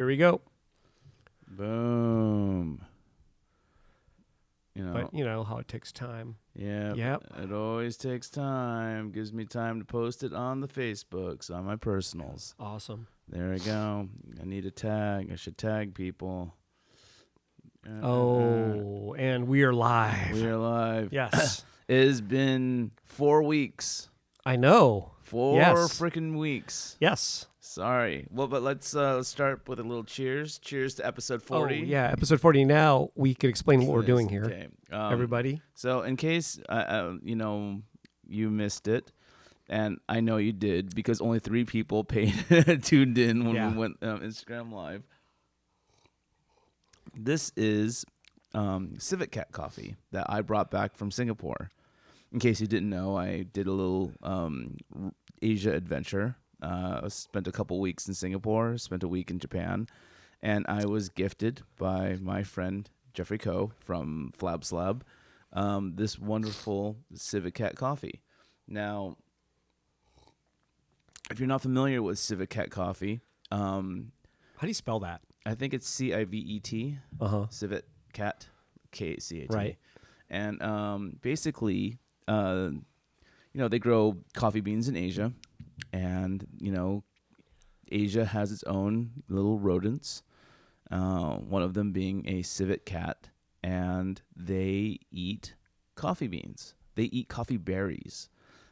Here we go. Boom. But you know how it takes time. Yeah. Yep. It always takes time. Gives me time to post it on the Facebooks, on my personals. Awesome. There we go. I need a tag. I should tag people. Oh, and we are live. We are live. Yes. It has been 4 weeks. I know. 4 Yes. freaking weeks. Yes. Sorry. Well, but let's start with a little cheers. Cheers to episode 40. Oh, yeah. Episode 40. Now we could explain what we're doing here. Okay. Everybody. So in case you missed it, and I know you did because only 3 people tuned in when we went Instagram Live. This is Civet Cat coffee that I brought back from Singapore. In case you didn't know, I did a little Asia adventure. I spent a couple weeks in Singapore, spent a week in Japan, and I was gifted by my friend Jeffrey Koh from Flab Slab this wonderful Civet Cat coffee. Now, if you're not familiar with Civet Cat coffee, How do you spell that? I think it's CIVET, Civet Cat, KCAT. Right. And basically, they grow coffee beans in Asia, and Asia has its own little rodents. One of them being a civet cat, and they eat coffee beans. They eat coffee berries.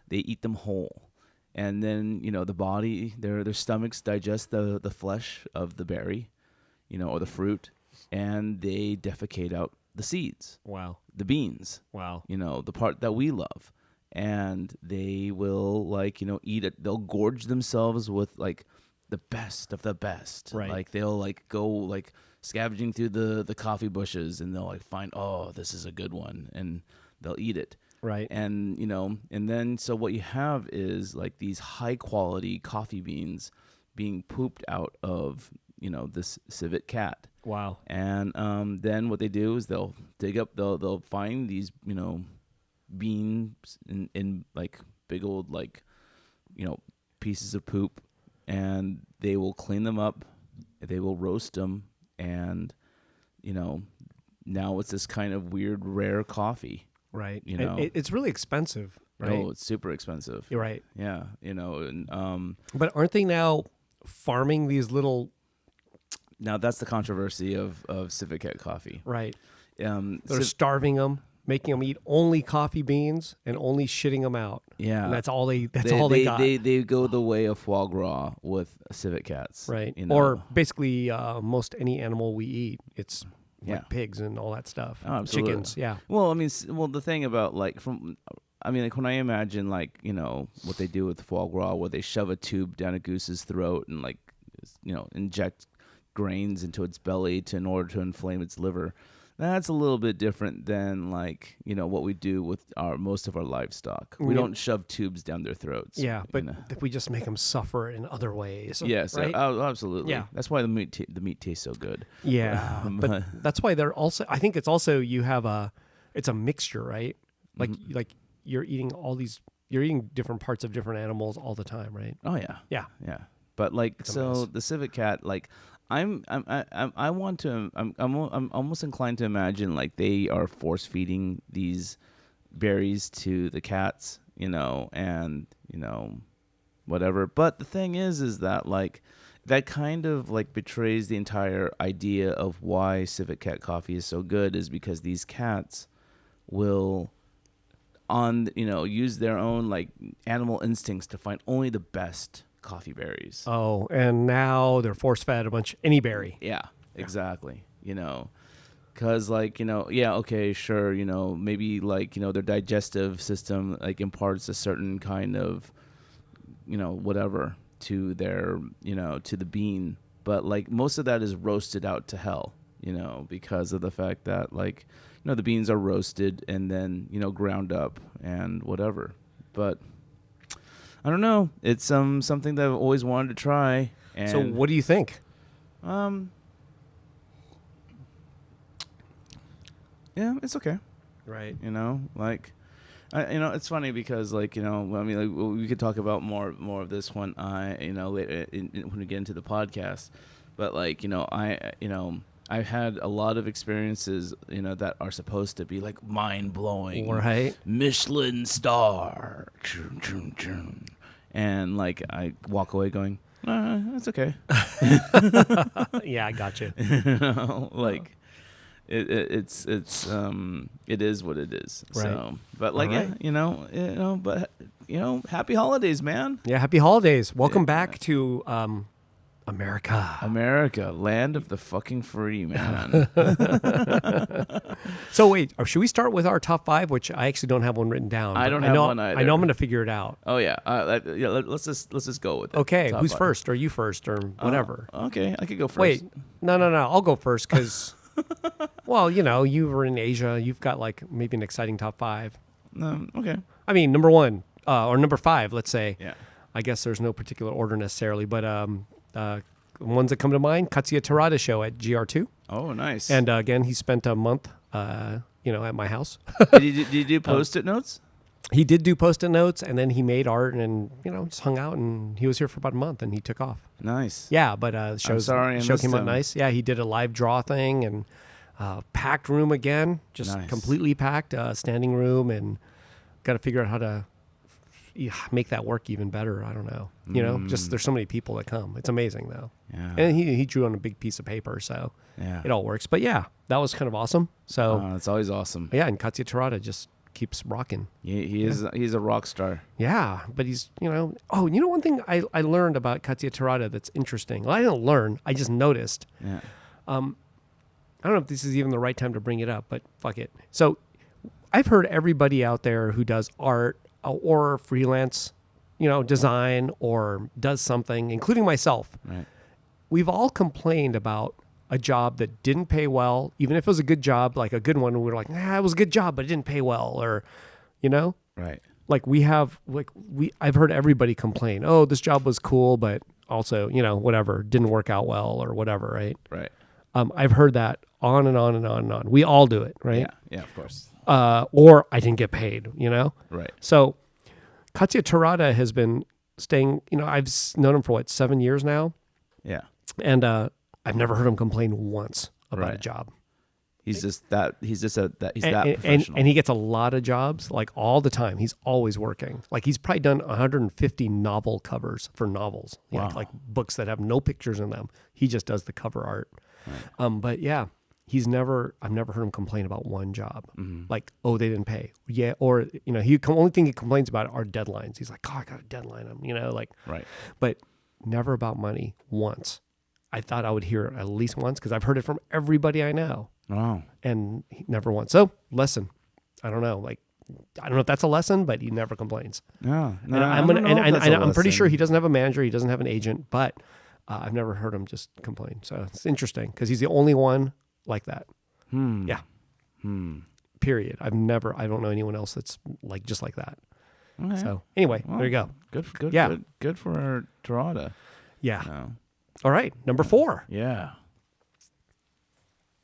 They eat them whole, and then the body, their stomachs digest the flesh of the berry, or the fruit, and they defecate out the seeds. Wow. The beans. Wow. The part that we love. And they will eat it. They'll gorge themselves with the best of the best. Right. They'll go scavenging through the coffee bushes, and they'll find, oh, this is a good one, and they'll eat it. Right. And and then so what you have is these high quality coffee beans being pooped out of this civet cat. Wow. And then what they do is they'll dig up, they'll find these beans in big old pieces of poop, and they will clean them up, they will roast them, and now it's this kind of weird rare coffee. Right. And it's really expensive. Right. Oh, it's super expensive. You're right. Yeah. And But aren't they now farming these little? now that's the controversy of Civet Cat coffee. Right. They're They're starving them, making them eat only coffee beans and only shitting them out. Yeah. And that's all they got. They go the way of foie gras with civet cats. Right. Or basically most any animal we eat. It's pigs and all that stuff. Oh, absolutely. Chickens. Yeah. Well, I mean, the thing about when I imagine what they do with foie gras, where they shove a tube down a goose's throat and inject grains into its belly in order to inflame its liver. That's a little bit different than what we do with most of our livestock. We don't shove tubes down their throats. Yeah, but we just make them suffer in other ways. Yes, right? Absolutely. Yeah. That's why the meat tastes so good. Yeah, but that's why they're also. I think it's also it's a mixture, right? Like you're eating you're eating different parts of different animals all the time, right? Oh yeah. Yeah. Yeah. But the civet cat, I'm almost inclined to imagine they are force feeding these berries to the cats, and whatever. But the thing is that that kind of betrays the entire idea of why Civet Cat coffee is so good, is because these cats will use their own animal instincts to find only the best coffee berries. Oh, and now they're force fed a bunch any berry. Yeah, exactly. Because okay, sure, maybe their digestive system imparts a certain kind of whatever to their to the bean, but most of that is roasted out to hell, because of the fact that the beans are roasted and then ground up and whatever. But I don't know. It's something that I've always wanted to try. And So what do you think? Yeah, it's okay. Right. It's funny because we could talk about more of this when later when we get into the podcast. But like, I've had a lot of experiences, that are supposed to be like mind blowing, Right. Michelin star, and like I walk away going, that's okay. Yeah, I got you. Like it is what it is. Right. So, but like, All right. happy holidays, man. Yeah, happy holidays. Welcome back to America. America, land of the fucking free, man. So wait, should we start with our top 5, which I actually don't have one written down. I but don't have know, one either. I know I'm going to figure it out. Oh yeah, let's just go with it. Okay, Top who's five. first? Or you first, or whatever. Okay, I could go first. Wait, no. I'll go first because, well, you were in Asia. You've got like maybe an exciting top 5. Okay. I mean, number 1 or number 5, let's say. Yeah. I guess there's no particular order necessarily, but ones that come to mind: Katsuya Terada show at GR2, Oh, nice. and again, he spent a month, at my house. did you do Post-it notes? He did do post-it notes, and then he made art, and just hung out, and he was here for about a month, and he took off. Nice. Yeah, but the show missed came out him. nice. Yeah, he did a live draw thing, and packed room again, just Nice. completely packed, standing room, and got to figure out how to make that work even better. I don't know. Just there's so many people that come. It's amazing though. Yeah. And he drew on a big piece of paper, so Yeah. it all works. But yeah, that was kind of awesome. So It's always awesome. yeah, and Katsuya Terada just keeps rocking. He's a rock star. Yeah, but he's, one thing I learned about Katsuya Terada that's interesting. Well, I didn't learn. I just noticed. Yeah. I don't know if this is even the right time to bring it up, but fuck it. So I've heard everybody out there who does art or freelance, design or does something, including myself. Right. We've all complained about a job that didn't pay well, even if it was a good job, like a good one. We were like, it was a good job, but it didn't pay well, or, Right. like I've heard everybody complain, oh, this job was cool, but also, whatever, didn't work out well or whatever. Right. Right. I've heard that on and on and on and on. We all do it. Right. Yeah. Yeah. Of course. Or I didn't get paid, Right. So Katsuya Terada has been staying, I've known him for 7 years now. Yeah. And I've never heard him complain once about a Right. job. He's that And professional. he gets a lot of jobs, like all the time. He's always working. Like he's probably done 150 novel covers for novels, Wow. like books that have no pictures in them. He just does the cover art. But yeah, I've never heard him complain about one job. Mm-hmm. Like, oh, they didn't pay. Yeah. Or, only thing he complains about are deadlines. He's like, oh, I got a deadline. Right. But never about money once. I thought I would hear it at least once because I've heard it from everybody I know, Wow. and he never once. So lesson. I don't know. Like, I don't know if that's a lesson, but he never complains. No. And I'm pretty sure he doesn't have a manager. He doesn't have an agent, but I've never heard him just complain. So it's interesting because he's the only one like that. Yeah. Period. I don't know anyone else that's just like that. Okay. So anyway, Well, there you go. Good. Yeah. Good for our Terada. Yeah. No. All right. Number 4. Yeah.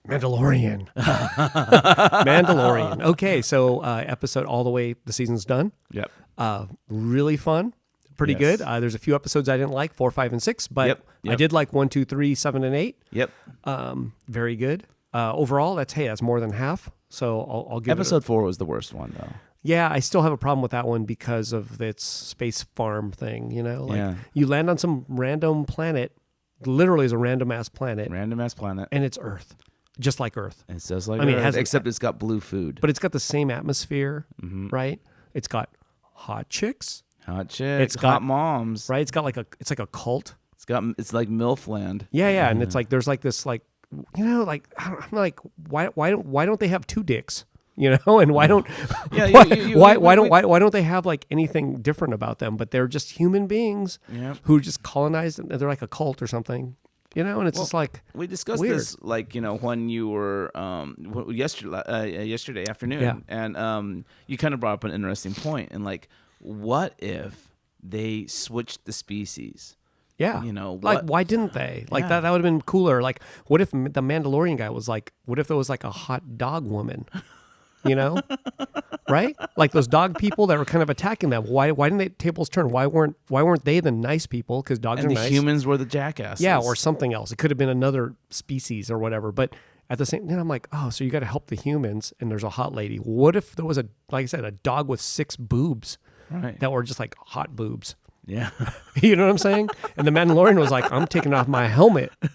Mandalorian. Mandalorian. Okay. So episode all the way, the season's done. Yep. Really fun. Pretty Yes. good. There's a few episodes I didn't like, 4, 5, and 6, but Yep. I did like 1, 2, 3, 7, and 8. Yep. Very good. Overall, that's more than half. So I'll give Episode 4 was the worst one though. Yeah, I still have a problem with that one because of its space farm thing. Yeah. You land on some random planet, literally is a random ass planet, Random ass planet. and it's Earth, just like Earth. It says like I mean, it Earth, has- except it's got blue food. But it's got the same atmosphere, Mm-hmm. right? It's got hot chicks, Hot chicks, It's got- hot moms. right? It's like a cult. It's like MILFland. Yeah, and it's like there's like this I'm like why don't they have 2 dicks? And why don't Yeah, why don't they have like anything different about them? But they're just human beings Yeah. who just colonized, and they're like a cult or something, and it's just like We discussed Weird. this when you were yesterday afternoon, Yeah. and you kind of brought up an interesting point. And like, what if they switched the species? yeah, What, why didn't they? Like Yeah. that would have been cooler. Like what if the Mandalorian guy was like, what if there was like a hot dog woman? you know? Right? Like those dog people that were kind of attacking them. Why didn't they tables turn? Why weren't they the nice people? Because dogs And are the nice. humans were the jackasses. Yeah, or something else. It could have been another species or whatever. But at the same time, I'm like, oh, so you got to help the humans, and there's a hot lady. What if there was like I said, a dog with 6 boobs Right. that were just like hot boobs? Yeah. You know what I'm saying? And the Mandalorian was like, I'm taking off my helmet. For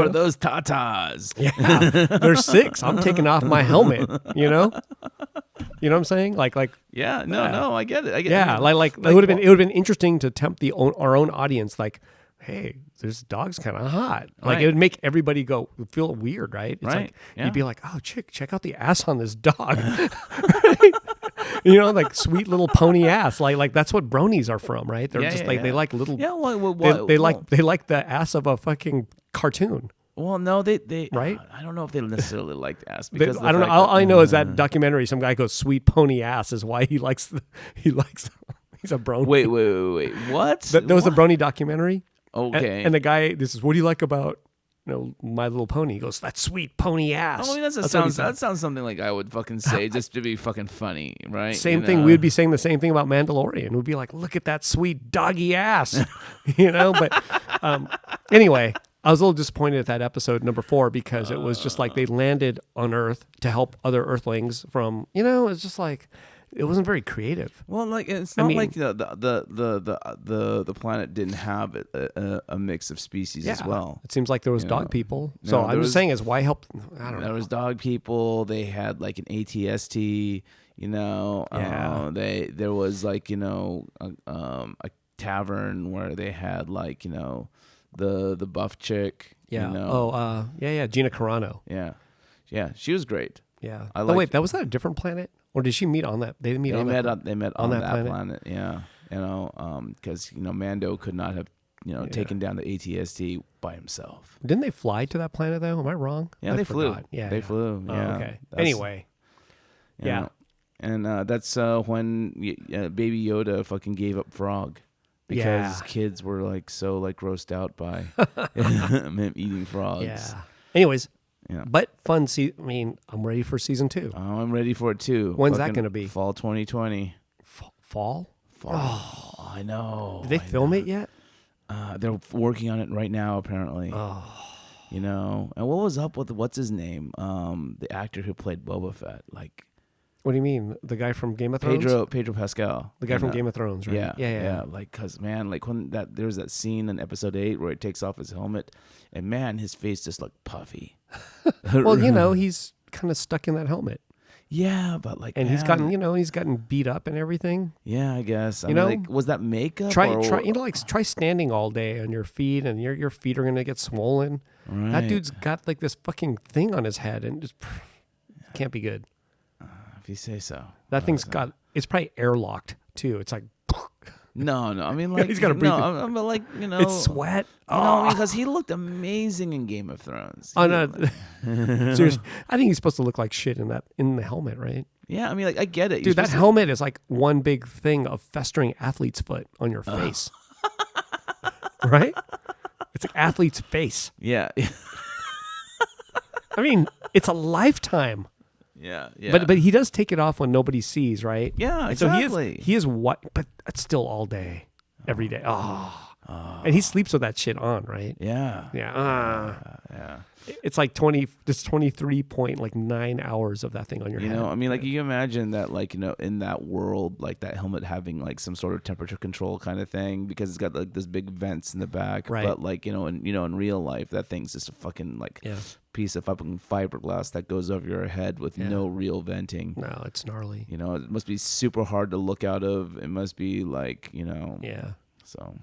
those tatas. Yeah, there's 6. I'm taking off my helmet. You know what I'm saying? Like. Yeah. No, I get it. Yeah, like it would have been interesting to tempt our own audience. Like, hey, this dog's kind of hot. Like Right. it would make everybody feel weird, right? It's Right, like yeah. you'd be like, oh, check out the ass on this dog. Like sweet little pony ass. Like that's what bronies are from, right? They're just like they like little. Yeah. They like the ass of a fucking cartoon. Well, no, they Right? I don't know if they necessarily like the ass because I don't know. All I know is that documentary. Some guy goes, "Sweet pony ass" is why he likes. He's a brony. Wait. What? There was a brony documentary. Okay. And the guy, this is, what do you like about, My Little Pony? He goes, that sweet pony ass. I mean, That's what he sounds said. that sounds something like I would fucking say just to be fucking funny, right? Same You thing. know? We would be saying the same thing about Mandalorian. We'd be like, look at that sweet doggy ass, But anyway, I was a little disappointed at that episode number 4 because it was just like they landed on Earth to help other Earthlings from, it's just like. It wasn't very creative. Well, like it's not like the planet didn't have a mix of species as well. It seems like there was dog people. So No, I'm just saying, is why help? I don't know. There was dog people. They had like an ATST. Yeah. There was like a tavern where they had like the buff chick. Yeah. Gina Carano. Yeah. She was great. Yeah. I was that a different planet, or did she meet on that? They met on that planet. Yeah. Because Mando could not have taken down the ATST by himself. Didn't they fly to that planet though? Am I wrong? Yeah, I they forgot. flew. Yeah, They flew. Yeah. Oh, okay. That's- Anyway. Yeah. And that's when Baby Yoda fucking gave up Frog. Because kids were like so like grossed out by him eating frogs. Yeah. Anyways, Yeah. but fun. I'm ready for season 2. Oh, I'm ready for it too. When's that gonna be? Fall 2020. Fall? Oh, I know. Did they film it yet? They're working on it right now, apparently. Oh. And what was up with what's his name? The actor who played Boba Fett, like What do you mean? The guy from Game of Thrones? Pedro Pascal. The guy from Game of Thrones, right? Yeah. Like, cause man, like when there was that scene in episode 8 where he takes off his helmet, and man, his face just looked puffy. Well, he's kind of stuck in that helmet, Yeah, but like, and man, he's gotten beat up and everything. Yeah, I guess. I You mean, know? like, was that makeup? Try standing all day on your feet, and your feet are gonna get swollen. Right. That dude's got like this fucking thing on his head, and just can't be good. If you say so. That thing's got. It's probably airlocked too. It's like No. I mean, like He's gotta breathe No, in. I'm like it's sweat. because he looked amazing in Game of Thrones. Oh no! Seriously, I think he's supposed to look like shit in the helmet, right? Yeah, I mean, like I get it, Dude, that helmet is like one big thing of festering athlete's foot on your face. Right? It's like athlete's face. Yeah. I mean, it's a lifetime. Yeah. But he does take it off when nobody sees, right? Yeah, And so exactly. he is what, but that's still all day, every day. And he sleeps with that shit on, right? Yeah. Yeah. It's like 23.9 hours of that thing on your head. I mean, like you can imagine that, like, in that world, like that helmet having like some sort of temperature control kind of thing because it's got like this big vents in the back. Right. But like, in real life, that thing's just a fucking like piece of fucking fiberglass that goes over your head with no real venting. No, it's gnarly. It must be super hard to look out of. It must be like, Yeah. So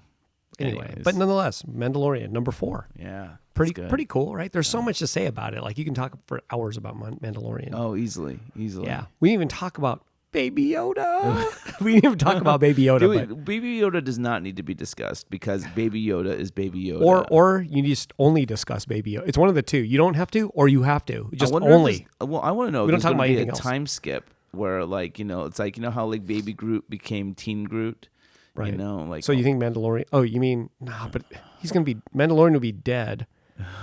Anyway, anyways. but nonetheless, Mandalorian number 4. Yeah. Pretty cool, right? There's so much to say about it. Like you can talk for hours about Mandalorian. Oh, easily. Yeah. We didn't even talk about Baby Yoda. We didn't even talk about Baby Yoda. Dude, Baby Yoda does not need to be discussed because Baby Yoda is Baby Yoda. Or you just only discuss Baby Yoda. It's one of the two. You don't have to, or you have to. Just I wonder only. I want to know. We don't if talk there's about gonna be anything a else. time skip where, like, it's like how like Baby Groot became Teen Groot. Right. Like So you think Mandalorian? Oh, you mean but he's gonna be Mandalorian will be dead,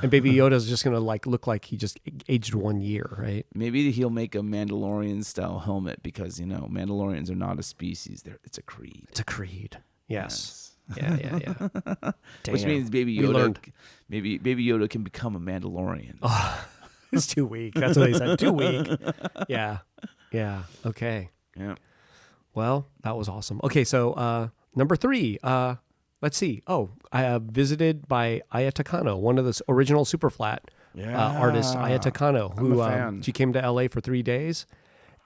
And Baby Yoda's just gonna like look like he just aged 1 year, right? Maybe he'll make a Mandalorian style helmet because Mandalorians are not a species; it's a creed. It's a creed. Yes. Yeah. Which means Baby Yoda, maybe Baby Yoda can become a Mandalorian. Oh, it's too weak. That's what they said. Too weak. Yeah. Okay. Yeah. Well, that was awesome. Okay, so number 3. Let's see. Oh, I visited by Aya Takano, one of the original Superflat artists, Aya Takano, who she came to LA for 3 days,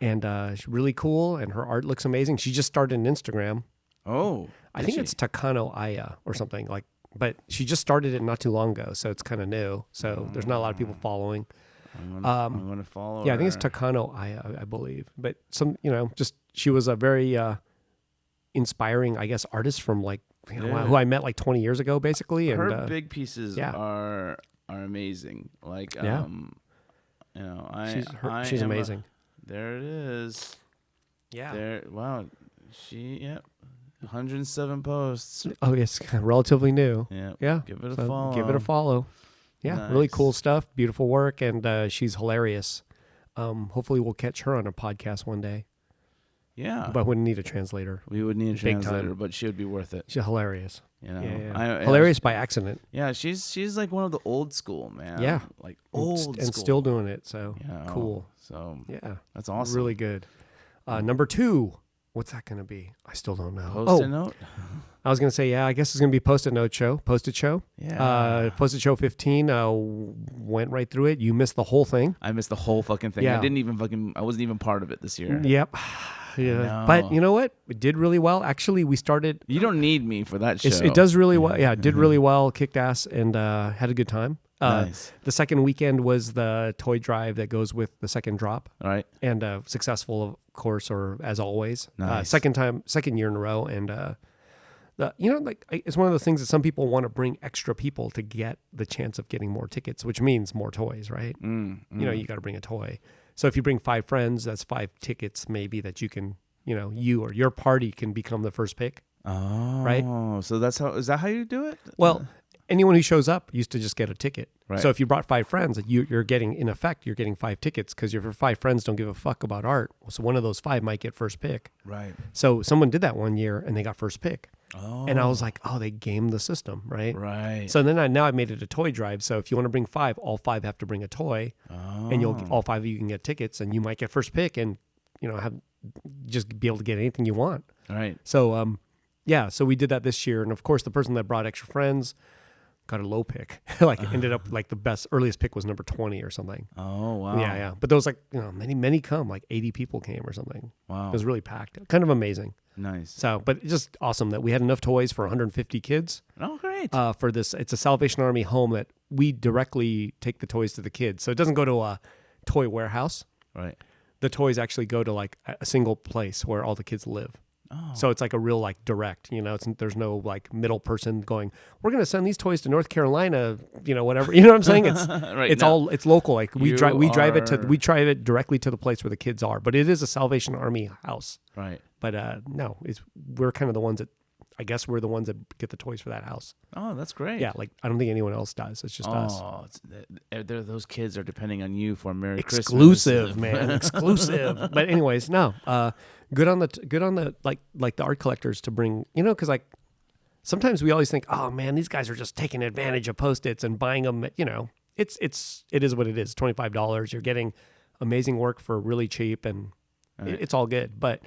and she's really cool, and her art looks amazing. She just started an Instagram. Oh, I think it's Takano Aya or something like. But she just started it not too long ago, so it's kind of new. So there's not a lot of people following. I'm gonna follow. Yeah, I think it's Takano Aya, I believe. But just she was a very inspiring, I guess, artist from like who I met like 20 years ago, basically. And her big pieces are amazing. Like she's amazing. There it is. Yeah. Wow. 107 posts. Oh, yes, relatively new. Yeah. Give it a follow. Give it a follow. Yeah, nice. Really cool stuff. Beautiful work, and she's hilarious. Hopefully, we'll catch her on a podcast one day. Yeah, but we need a translator. We would need a translator, but she would be worth it. She's hilarious. Hilarious by accident. Yeah, she's like one of the old school, man. Yeah, like old school. And still doing it. So cool. So yeah, that's awesome. Really good. Number 2. What's that going to be? I still don't know. Post-it note? I was going to say, I guess it's going to be Post-it show. Yeah. Post-it show 15, went right through it. You missed the whole thing. I missed the whole fucking thing. Yeah. I wasn't even part of it this year. Yep. Yeah. But you know what? It did really well. Actually, we started. You don't need me for that show. It does really well. Yeah, it did really well. Kicked ass and had a good time. Nice. The second weekend was the toy drive that goes with the second drop. All right. And successful, of course, or as always. Nice. Second year in a row. And it's one of those things that some people want to bring extra people to get the chance of getting more tickets, which means more toys, right? You got to bring a toy. So if you bring 5 friends, that's 5 tickets maybe that you can, you or your party can become the first pick. Oh. Right? So is that how you do it? Well, anyone who shows up used to just get a ticket. Right. So if you brought 5 friends, you're getting 5 tickets because your 5 friends don't give a fuck about art. So one of those 5 might get first pick. Right. So someone did that one year and they got first pick. Oh. And I was like, they gamed the system, right? Right. So then I made it a toy drive. So if you want to bring 5, all 5 have to bring a toy, and all 5 of you can get tickets, and you might get first pick, and just be able to get anything you want. Right. So so we did that this year, and of course the person that brought extra friends got a low pick. Ended up like the earliest pick was number 20 or something. Oh wow. Yeah. But there was many come, like 80 people came or something. Wow. It was really packed. Kind of amazing. Nice. So, but it's just awesome that we had enough toys for 150 kids. Oh, great. For this, it's a Salvation Army home that we directly take the toys to the kids. So it doesn't go to a toy warehouse. Right. The toys actually go to like a single place where all the kids live. Oh. So it's like a real direct, there's no like middle person going, we're going to send these toys to North Carolina, whatever. You know what I'm saying? It's right, it's local. Like we drive it directly to the place where the kids are, but it is a Salvation Army house. Right. But no, we're kind of the ones that, I guess we're the ones that get the toys for that house. Oh, that's great. Yeah, like I don't think anyone else does. It's just us. Oh, those kids are depending on you for Merry Christmas. Exclusive, man, exclusive. But anyways, no, good on the like the art collectors to bring, because like sometimes we always think, oh man, these guys are just taking advantage of Post-its and buying them. It is what it is. $25. You're getting amazing work for really cheap, and it's all good. But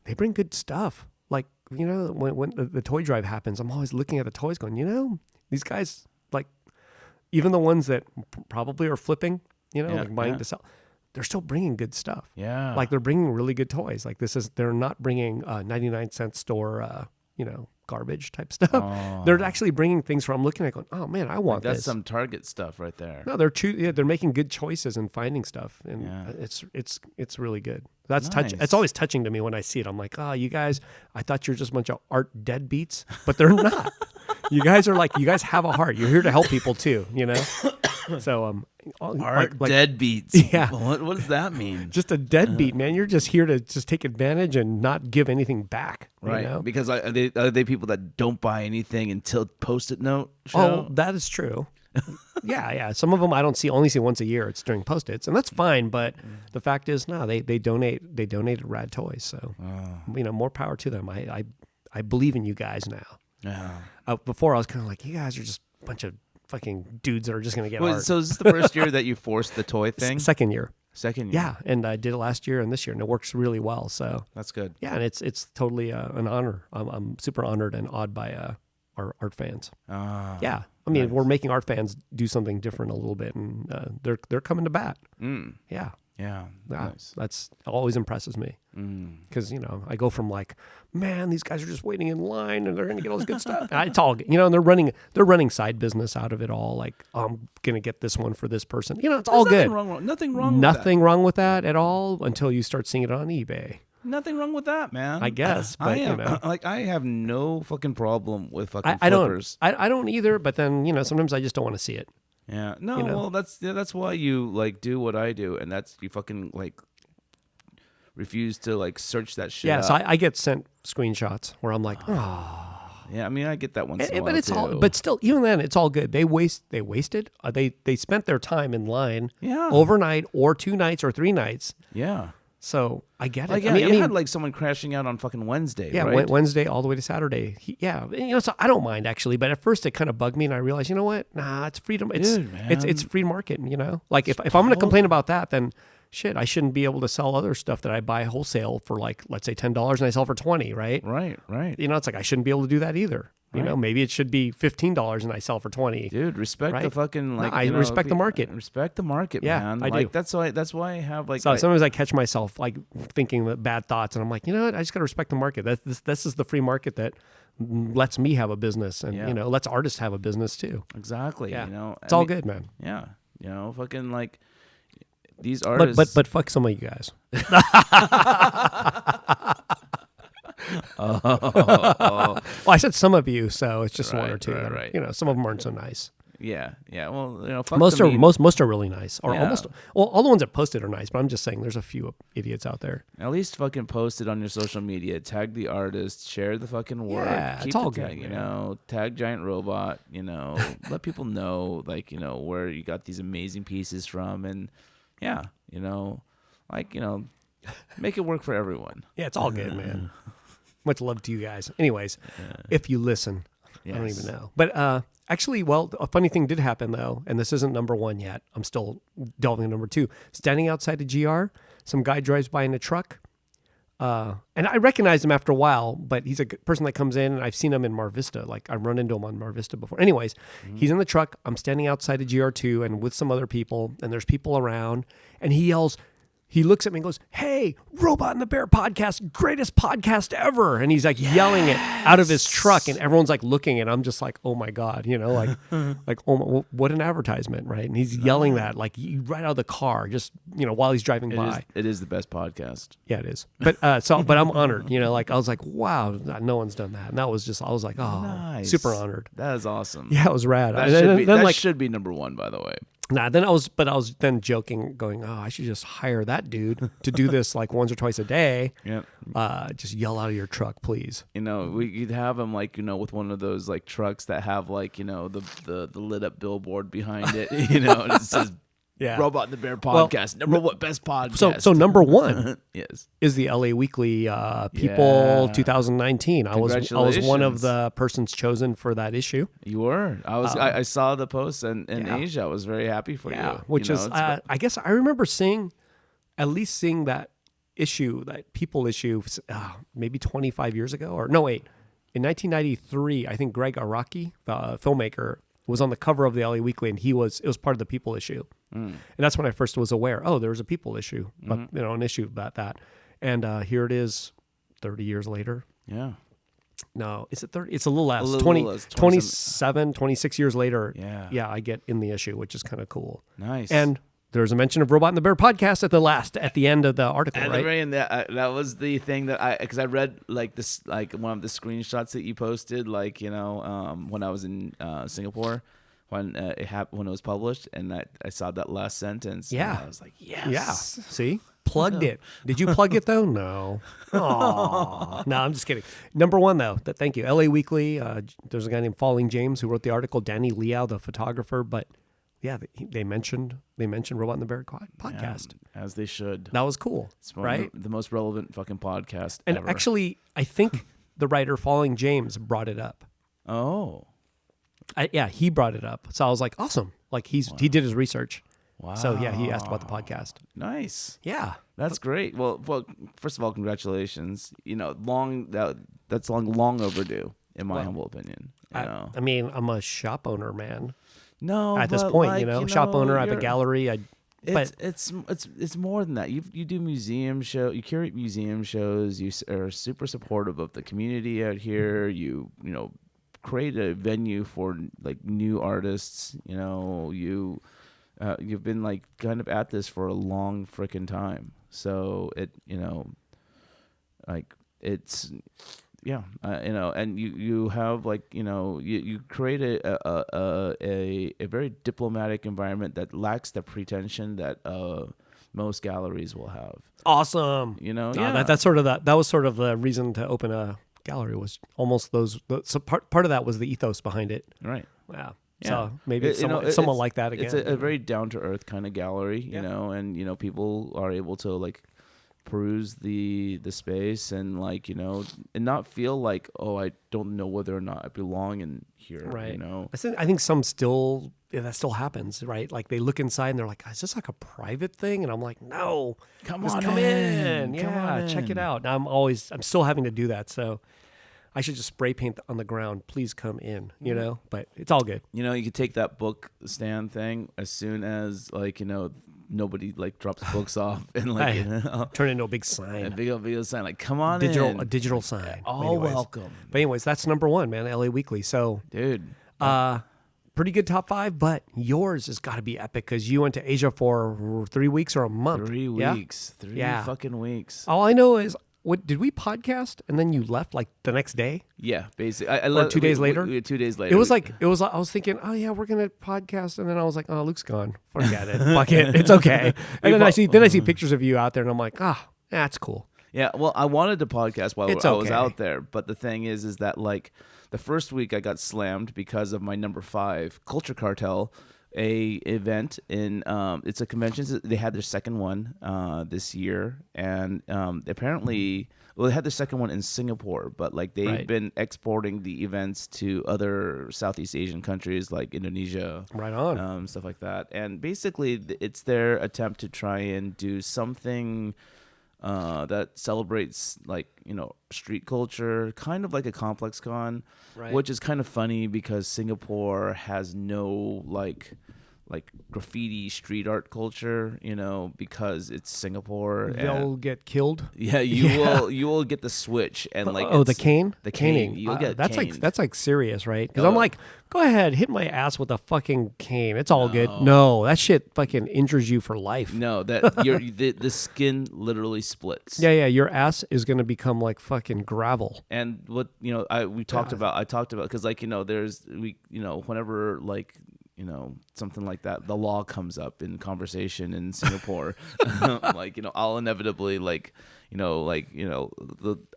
they bring good stuff. Like, when the toy drive happens, I'm always looking at the toys going, these guys, like, even the ones that probably are flipping, like buying to sell, they're still bringing good stuff. Yeah. Like, they're bringing really good toys. Like, they're not bringing 99-cent store, garbage type stuff. Oh. They're actually bringing things where I'm looking at going, oh man, I want that's this. Some Target stuff right there. No, they're making good choices and finding stuff, and it's really good. That's nice. It's always touching to me when I see it. I'm like, you guys, I thought you're just a bunch of art deadbeats, but they're not. You guys have a heart. You're here to help people too, So art deadbeats. Yeah. What does that mean? Just a deadbeat, man. You're just here to just take advantage and not give anything back. Right. Because are they people that don't buy anything until Post-it note show? Oh, that is true. Yeah. Some of them I only see once a year. It's during Post-its, and that's fine. But the fact is, no, they donated rad toys. So more power to them. I believe in you guys now. Yeah. Before I was kind of like, you guys are just a bunch of fucking dudes that are just gonna get art. So is this the first year that you forced the toy thing? Second year. Second year. Yeah, and I did it last year and this year, and it works really well. So that's good. Yeah, and it's totally an honor. I'm super honored and awed by our art fans. Yeah, I mean, we're making art fans do something different a little bit, and they're coming to bat. Yeah. Yeah, nice. That's always impresses me because I go from like, man, these guys are just waiting in line and they're gonna get all this good stuff. And it's all and they're running side business out of it all. Like, I'm gonna get this one for this person. It's all good. Nothing wrong with that at all until you start seeing it on eBay. Nothing wrong with that, man. I guess, but I have no fucking problem with fucking flippers. I don't either. But then sometimes I just don't want to see it. Yeah, no, well, that's why you like do what I do, and that's you fucking like refuse to like search that shit. Yeah, so I get sent screenshots where I'm like, yeah, I mean, I get that once in a while but it's too. but still, even then, it's all good. They wasted. They spent their time in line, yeah, overnight or 2 nights or 3 nights. Yeah. So I get it. Like, I mean, you had like someone crashing out on fucking Wednesday, yeah, right? Wednesday all the way to Saturday. So I don't mind actually, but at first it kind of bugged me, and I realized, you know what? Nah, it's freedom. It's free market. Like if I'm going to complain about that, then shit, I shouldn't be able to sell other stuff that I buy wholesale for like, let's say $10 and I sell for $20, right? Right. It's like I shouldn't be able to do that either. Right. Maybe it should be $15 and I sell for $20. Dude, respect the fucking like. No, I respect the market. Respect the market, yeah, man. I do. That's why I have like. So sometimes I catch myself like thinking bad thoughts, and I'm like, you know what? I just got to respect the market. This is the free market that lets me have a business, and lets artists have a business too. Exactly. Yeah. It's all good, man. Yeah. Fucking like these artists. But fuck some of you guys. Well, I said some of you, so it's just one or two. Right. Some of them aren't so nice. Yeah. Well, fuck most them, most are really nice, or almost. Well, all the ones that posted are nice, but I'm just saying there's a few idiots out there. At least fucking post it on your social media. Tag the artist. Share the fucking word. Yeah, it's all good. Tag Giant Robot. Let people know where you got these amazing pieces from, and make it work for everyone. Yeah, it's all good, man. Much love to you guys. Anyways, if you listen, I don't even know. But actually, a funny thing did happen, though, and this isn't number 1 yet. I'm still delving into number 2. Standing outside of GR, some guy drives by in a truck, and I recognize him after a while, but he's a person that comes in, and I've seen him in Mar Vista. Like, I've run into him on Mar Vista before. Anyways, he's in the truck. I'm standing outside of GR2 and with some other people, and there's people around, and he yells... He looks at me and goes, "Hey, Robot and the Bear podcast, greatest podcast ever!" And he's like yelling it out of his truck, and everyone's like looking, and I'm just like, "Oh my god!" Oh, what an advertisement, right? And he's yelling that like right out of the car, just while he's driving by. It is the best podcast. Yeah, it is. But but I'm honored. I was like, wow, no one's done that, and that was just I was like, oh, nice. Super honored. That is awesome. Yeah, it was rad. That should be number 1, by the way. Nah, then I was then joking, going, "Oh, I should just hire that dude to do this like once or twice a day." Yep. Just yell out of your truck, please. We'd have him with one of those like trucks that have the lit up billboard behind it, and it says Robot and the Bear podcast, number 1 best podcast. So number 1 yes is the LA Weekly People 2019. I was one of the persons chosen for that issue. You were. I saw the post in Asia. I was very happy for you. Which is I guess I remember seeing that issue, that People issue, maybe 25 years ago, or no, wait, in 1993. I think Greg Araki, the filmmaker, was on the cover of the LA Weekly, and it was part of the People issue. And that's when I first was aware, there was a People issue, but an issue about that. And here it is 30 years later. Yeah. No, is it 30? It's a little less. 27, 26 years later. Yeah, I get in the issue, which is kind of cool. Nice. And there's a mention of Robot and the Bear podcast at the end of the article, right? At the very end, that was the thing that because I read like this, like one of the screenshots that you posted, when I was in Singapore when it happened, when it was published, and I saw that last sentence. Yeah. And I was like, yes. Yeah. See? Plugged it. Did you plug it though? No. Aww. No, I'm just kidding. Number one though, thank you. LA Weekly. There's a guy named Falling James who wrote the article. Danny Liao, the photographer. But yeah, they mentioned Robot in the Bear podcast. Yeah, as they should. That was cool, It's one right? of the most relevant fucking podcast And ever. actually, I think the writer Falling James brought it up. Oh. Yeah, he brought it up. So I was like, awesome. Like he did his research. Wow. So yeah, he asked about the podcast. Nice. Yeah. That's great. Well, first of all, congratulations. You know, that's long overdue, in my humble opinion. You know? I mean, I'm a shop owner, man. No, At this but point, like, shop owner. I have a you're- gallery. It's more than that. You do museum show. You curate museum shows. You are super supportive of the community out here. You know, create a venue for like new artists. You know, you've been like kind of at this for a long freaking time. So and you have like, you create a very diplomatic environment that lacks the pretension that most galleries will have. Awesome. Yeah. That was sort of the reason to open a gallery, was almost so part of that was the ethos behind it. Right. Wow. Yeah. So maybe someone like that again. It's a very down to earth kind of gallery, Yeah. and people are able to like peruse the space and like, and not feel like, oh, I don't know whether or not I belong in here. Right. I think some still, that still happens, right? Like they look inside and they're like, is this like a private thing? And I'm like, no, Come just on come in. Come Yeah, on check in. it out. Now I'm still having to do that. So I should just spray paint on the ground. Please come in, but it's all good. You could take that book stand thing as soon as like, nobody like drops books off and like, Hey, turn it into a big a sign. big sign, like, come on A in. digital sign. All Anyways. welcome. But anyways, that's number one, man. LA Weekly. So, Dude. pretty good top 5, but yours has got to be epic because you went to Asia for 3 weeks or a month. 3 Yeah? weeks. 3 Yeah. fucking weeks. All I know is, what did we podcast and then you left like the next day? Yeah, basically. 2 days later? 2 days later. It was I was thinking, oh yeah, we're gonna podcast, and then I was like, oh, Luke's gone. Forget it. Fuck it. It's okay. And then I see pictures of you out there, and I'm like, that's cool. Yeah, well, I wanted to podcast while It's I was okay. out there, but the thing is that like the first week I got slammed because of my number 5 Culture Cartel, a event in it's a convention. They had their second one this year, and apparently, well, they had their second one in Singapore, but like they've Right. been exporting the events to other Southeast Asian countries like Indonesia, Right on. stuff like that. And basically, it's their attempt to try and do something that celebrates like, street culture, kind of like a Complex Con, Right. which is kind of funny because Singapore has no like graffiti street art culture, because it's Singapore. They'll get killed. Yeah, you will get the switch and like The cane, the caning. caning. You'll get that's caned. like serious, right? Because Oh. I'm like, go ahead, hit my ass with a fucking cane. It's all good. No, that shit fucking injures you for life. No, that the skin literally splits. Yeah, your ass is gonna become like fucking gravel. And what I talked about because like whenever like something like that, the law comes up in conversation in Singapore, like I'll inevitably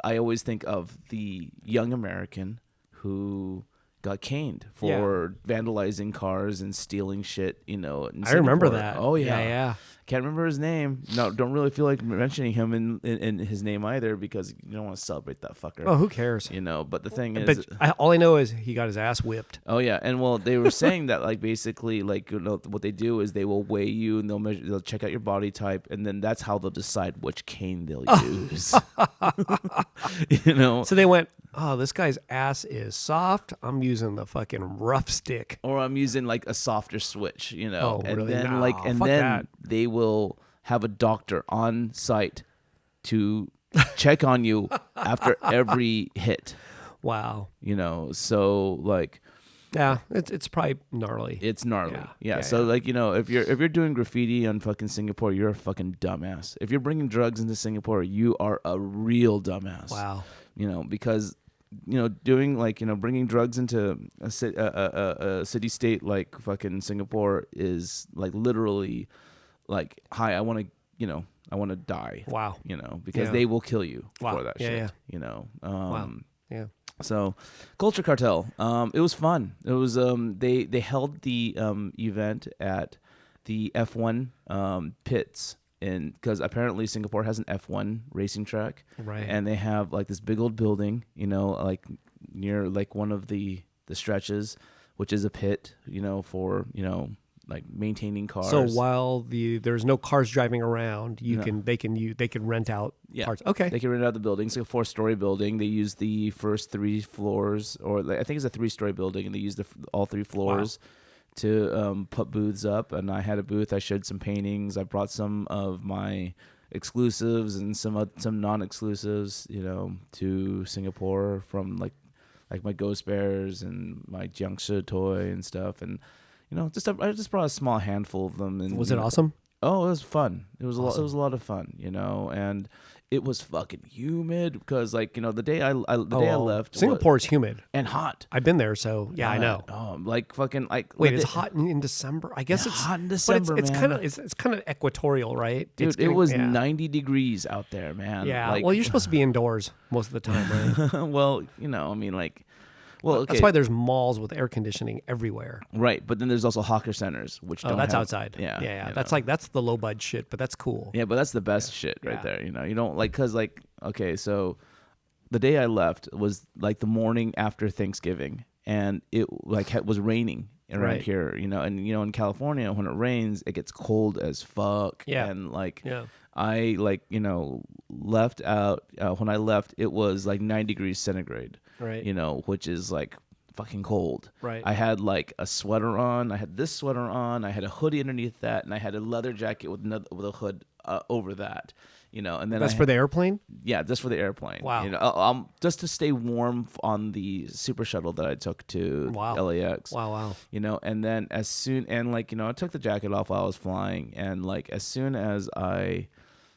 I always think of the young American who got caned for vandalizing cars and stealing shit, in I remember Singapore. that. Oh yeah. Yeah. Can't remember his name. No, don't really feel like mentioning him in his name either because you don't want to celebrate that fucker. Oh, who cares? But the thing is, All I know is he got his ass whipped. oh yeah, and well, they were saying that like basically like what they do is they will weigh you and they'll check out your body type and then that's how they'll decide which cane they'll use. So they went, oh, this guy's ass is soft. I'm using the fucking rough stick. Or I'm using like a softer switch, Oh, and really? then No, and fuck then that. they will have a doctor on site to check on you after every hit. Wow. So like Yeah, it's probably gnarly. it's gnarly. Yeah. Yeah. Yeah, So yeah. like, if you're doing graffiti on fucking Singapore, you're a fucking dumbass. If you're bringing drugs into Singapore, you are a real dumbass. Wow. Because doing like bringing drugs into a city state like fucking Singapore is like literally like, hi, I want to die. Wow. Because they will kill you Wow. for that Yeah, shit. Wow. Yeah. So, Culture Cartel. It was fun. It was they held the event at the F1 pits. And because apparently Singapore has an F1 racing track, right? And they have like this big old building, like near like one of the stretches, which is a pit, for like maintaining cars. So while there's no cars driving around, they can rent out parts. Okay, they can rent out the building. It's a 4-story building. They use the first 3 floors, or I think it's a 3-story building, and they use all 3 floors. Wow. To put booths up, and I had a booth. I showed some paintings. I brought some of my exclusives and some non-exclusives, to Singapore from like my Ghost Bears and my Jiangshi toy and stuff. And I just brought a small handful of them. And was it awesome? Oh, it was fun. It was awesome. It was a lot of fun, and it was fucking humid because the day I left, Singapore is humid and hot. I've been there, so I know. Like fucking like. Wait, it's hot in December. I guess it's hot in December. But it's kind of equatorial, right? Dude, it was 90 degrees out there, man. Yeah. Well, you're supposed to be indoors most of the time, right? Well, I mean, like. Well, okay. That's why there's malls with air conditioning everywhere. Right, but then there's also hawker centers, which don't that's have, outside. Yeah. That's the low bud shit, but that's cool. Yeah, but that's the best shit right there. You don't like because like okay, so the day I left was like the morning after Thanksgiving, and it like was raining around here. And in California when it rains, it gets cold as fuck. Yeah, and like I like left out when I left, it was like 9 degrees centigrade. Right. Which is like fucking cold. Right. I had like a sweater on. I had this sweater on. I had a hoodie underneath that, and I had a leather jacket with a hood over that. And then that's for the airplane. Yeah, just for the airplane. Wow. Just to stay warm on the super shuttle that I took to LAX. Wow. And then I took the jacket off while I was flying, and like as soon as I.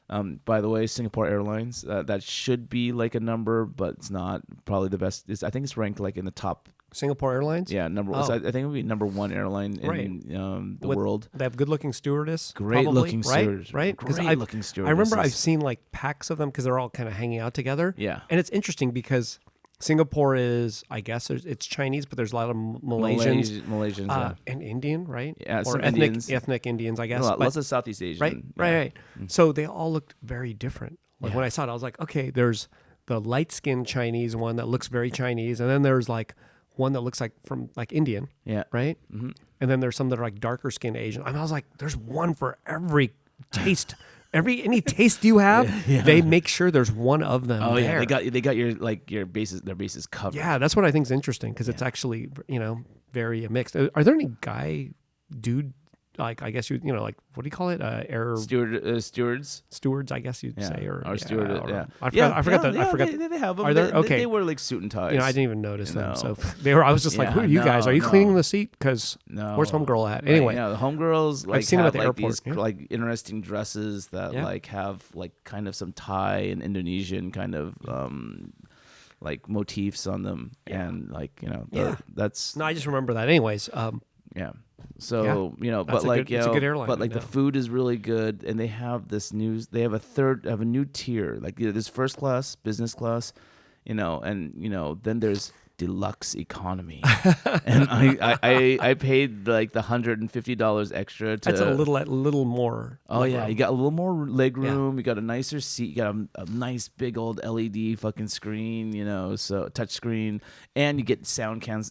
By the way, Singapore Airlines, that should be like a number, but it's not probably the best. I think it's ranked like in the top. Singapore Airlines? Yeah, so I think it would be number 1 airline in the world. They have good-looking stewardess. Great looking stewardess. Right? Great looking stewardess. I remember I've seen like packs of them because they're all kind of hanging out together. Yeah. And it's interesting because Singapore is, I guess, it's Chinese, but there's a lot of Malaysians, and Indian, right? Yeah, or ethnic Indians, I guess. Lots of Southeast Asian. Right. Mm-hmm. So they all looked very different. Like when I saw it, I was like, okay, there's the light-skinned Chinese one that looks very Chinese, and then there's like one that looks like from like Indian. Yeah. Right. Mm-hmm. And then there's some that are like darker-skinned Asian. I was like, there's one for every taste. Any taste you have, they make sure there's one of them. Oh there. Yeah, they got your bases covered. Yeah, that's what I think is interesting because it's actually very mixed. Are there any dude? Like I guess like what do you call it? Air stewards, I guess you'd say, or steward. I forgot. They have them. Are there? Okay, they wear like suit and ties. I didn't even notice them. So they were. I was just like, who are you guys? Are you cleaning the seat? Because where's homegirl at? Anyway, the homegirls like I've seen them at the like airport. These like interesting dresses that like have like kind of some Thai and Indonesian kind of like motifs on them, and like that's. No, I just remember that. Anyways, yeah. So but like it's a good airline. But like the food is really good, and they have this news. They have a new tier. Like there's first class, business class, and then there's deluxe economy, and I paid like the $150 extra. That's a little more. Oh yeah, you got a little more leg room. You got a nicer seat. You got a nice big old LED fucking screen. So touch screen, and you get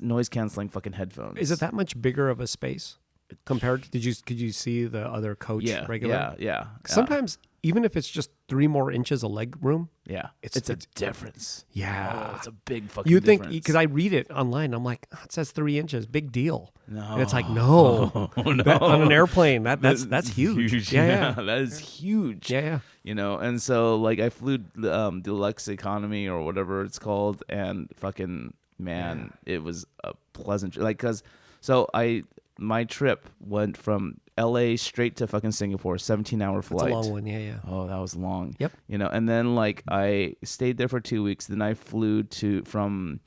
noise canceling fucking headphones. Is it that much bigger of a space compared? Could you see the other coach regular? Yeah. Sometimes even if it's just 3 more inches of leg room. Yeah, it's a difference. Yeah, it's a big fucking. You think difference. Because I read it online, I'm like, it says 3 inches, big deal. No, and it's like no. On an airplane, that's huge. Yeah, that is huge. Yeah. And so like I flew deluxe economy or whatever it's called, and fucking man, it was a pleasant because so I my trip went from LA straight to fucking Singapore, 17-hour flight. That's a long one. Yeah. Oh, that was long. Yep. And then like I stayed there for 2 weeks. Then I flew from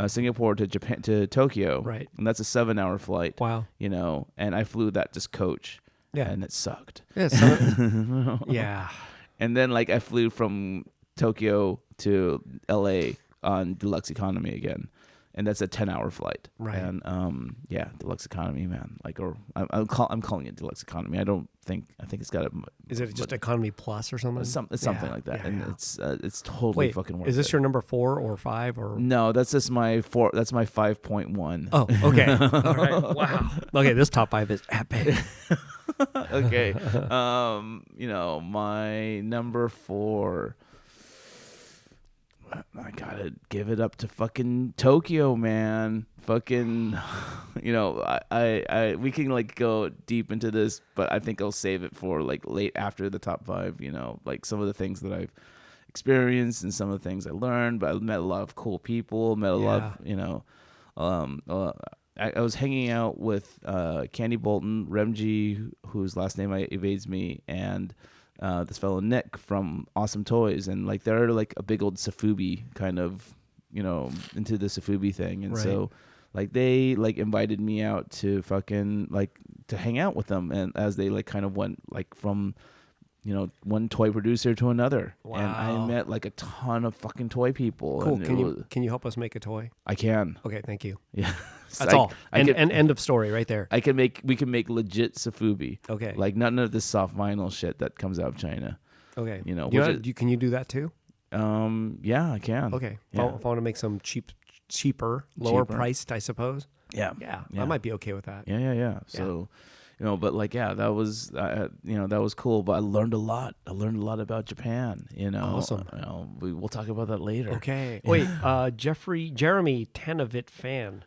Singapore to Japan to Tokyo. Right. And that's a 7-hour flight. Wow. And I flew that just coach. Yeah. And it sucked. Yeah. Yeah. And then like I flew from Tokyo to LA on deluxe economy again. And that's a 10-hour flight. Right. And deluxe economy, man. Like, or I'm calling it deluxe economy. I think it's got a. Is it just economy plus or something? It's something like that, and it's totally fucking worth it. Is this your number 4 or 5 or? No, that's just my 4. That's my 5.1. Oh, okay. All right. Wow. Okay, this top 5 is epic. Okay. My number 4. I gotta give it up to fucking Tokyo, man. Fucking, we can like go deep into this, but I think I'll save it for like late after the top 5. Like some of the things that I've experienced and some of the things I learned. But I met a lot of cool people. Met a lot of, I was hanging out with Candy Bolton, Remji, whose last name evades me, and this fellow Nick from Awesome Toys, and like they're like a big old Safubi kind of, into the Safubi thing, and right. So like they like invited me out to fucking like to hang out with them, and as they like kind of went like from one toy producer to another. Wow. And I met like a ton of fucking toy people. Cool. And Can you help us make a toy? I can. Okay, thank you. Yeah. That's all. And end of story right there. We can make legit Safubi. Okay. Like none of this soft vinyl shit that comes out of China. Okay. Can you do that too? Yeah, I can. Okay. Yeah. If I want to make some cheaper, lower priced, I suppose. Yeah. Yeah. I might be okay with that. Yeah. So, but like, that was, that was cool. But I learned a lot. I learned a lot about Japan. Awesome. We'll talk about that later. Okay. Wait. Jeremy Tenavit fan.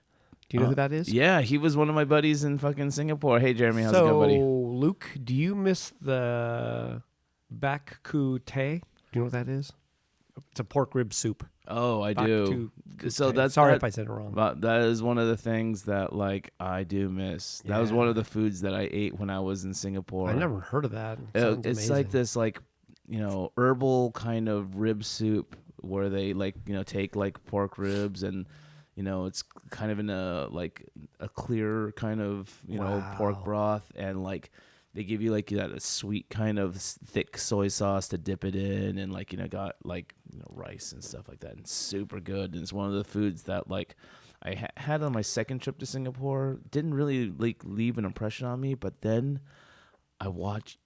Do you know who that is? Yeah, he was one of my buddies in fucking Singapore. Hey, Jeremy, how's it going, buddy? So, Luke, do you miss the bak kut teh? Do you know what that is? It's a pork rib soup. Oh, I do. So that's sorry if I said it wrong. But that is one of the things that like I do miss. That was one of the foods that I ate when I was in Singapore. I never heard of that. It's amazing. like this like herbal kind of rib soup where they like take like pork ribs and it's kind of in a clear kind of pork broth, and like they give you like that a sweet kind of thick soy sauce to dip it in, and like got like rice and stuff like that, and super good. And it's one of the foods that like I had on my second trip to Singapore. Didn't really like leave an impression on me, but then I watched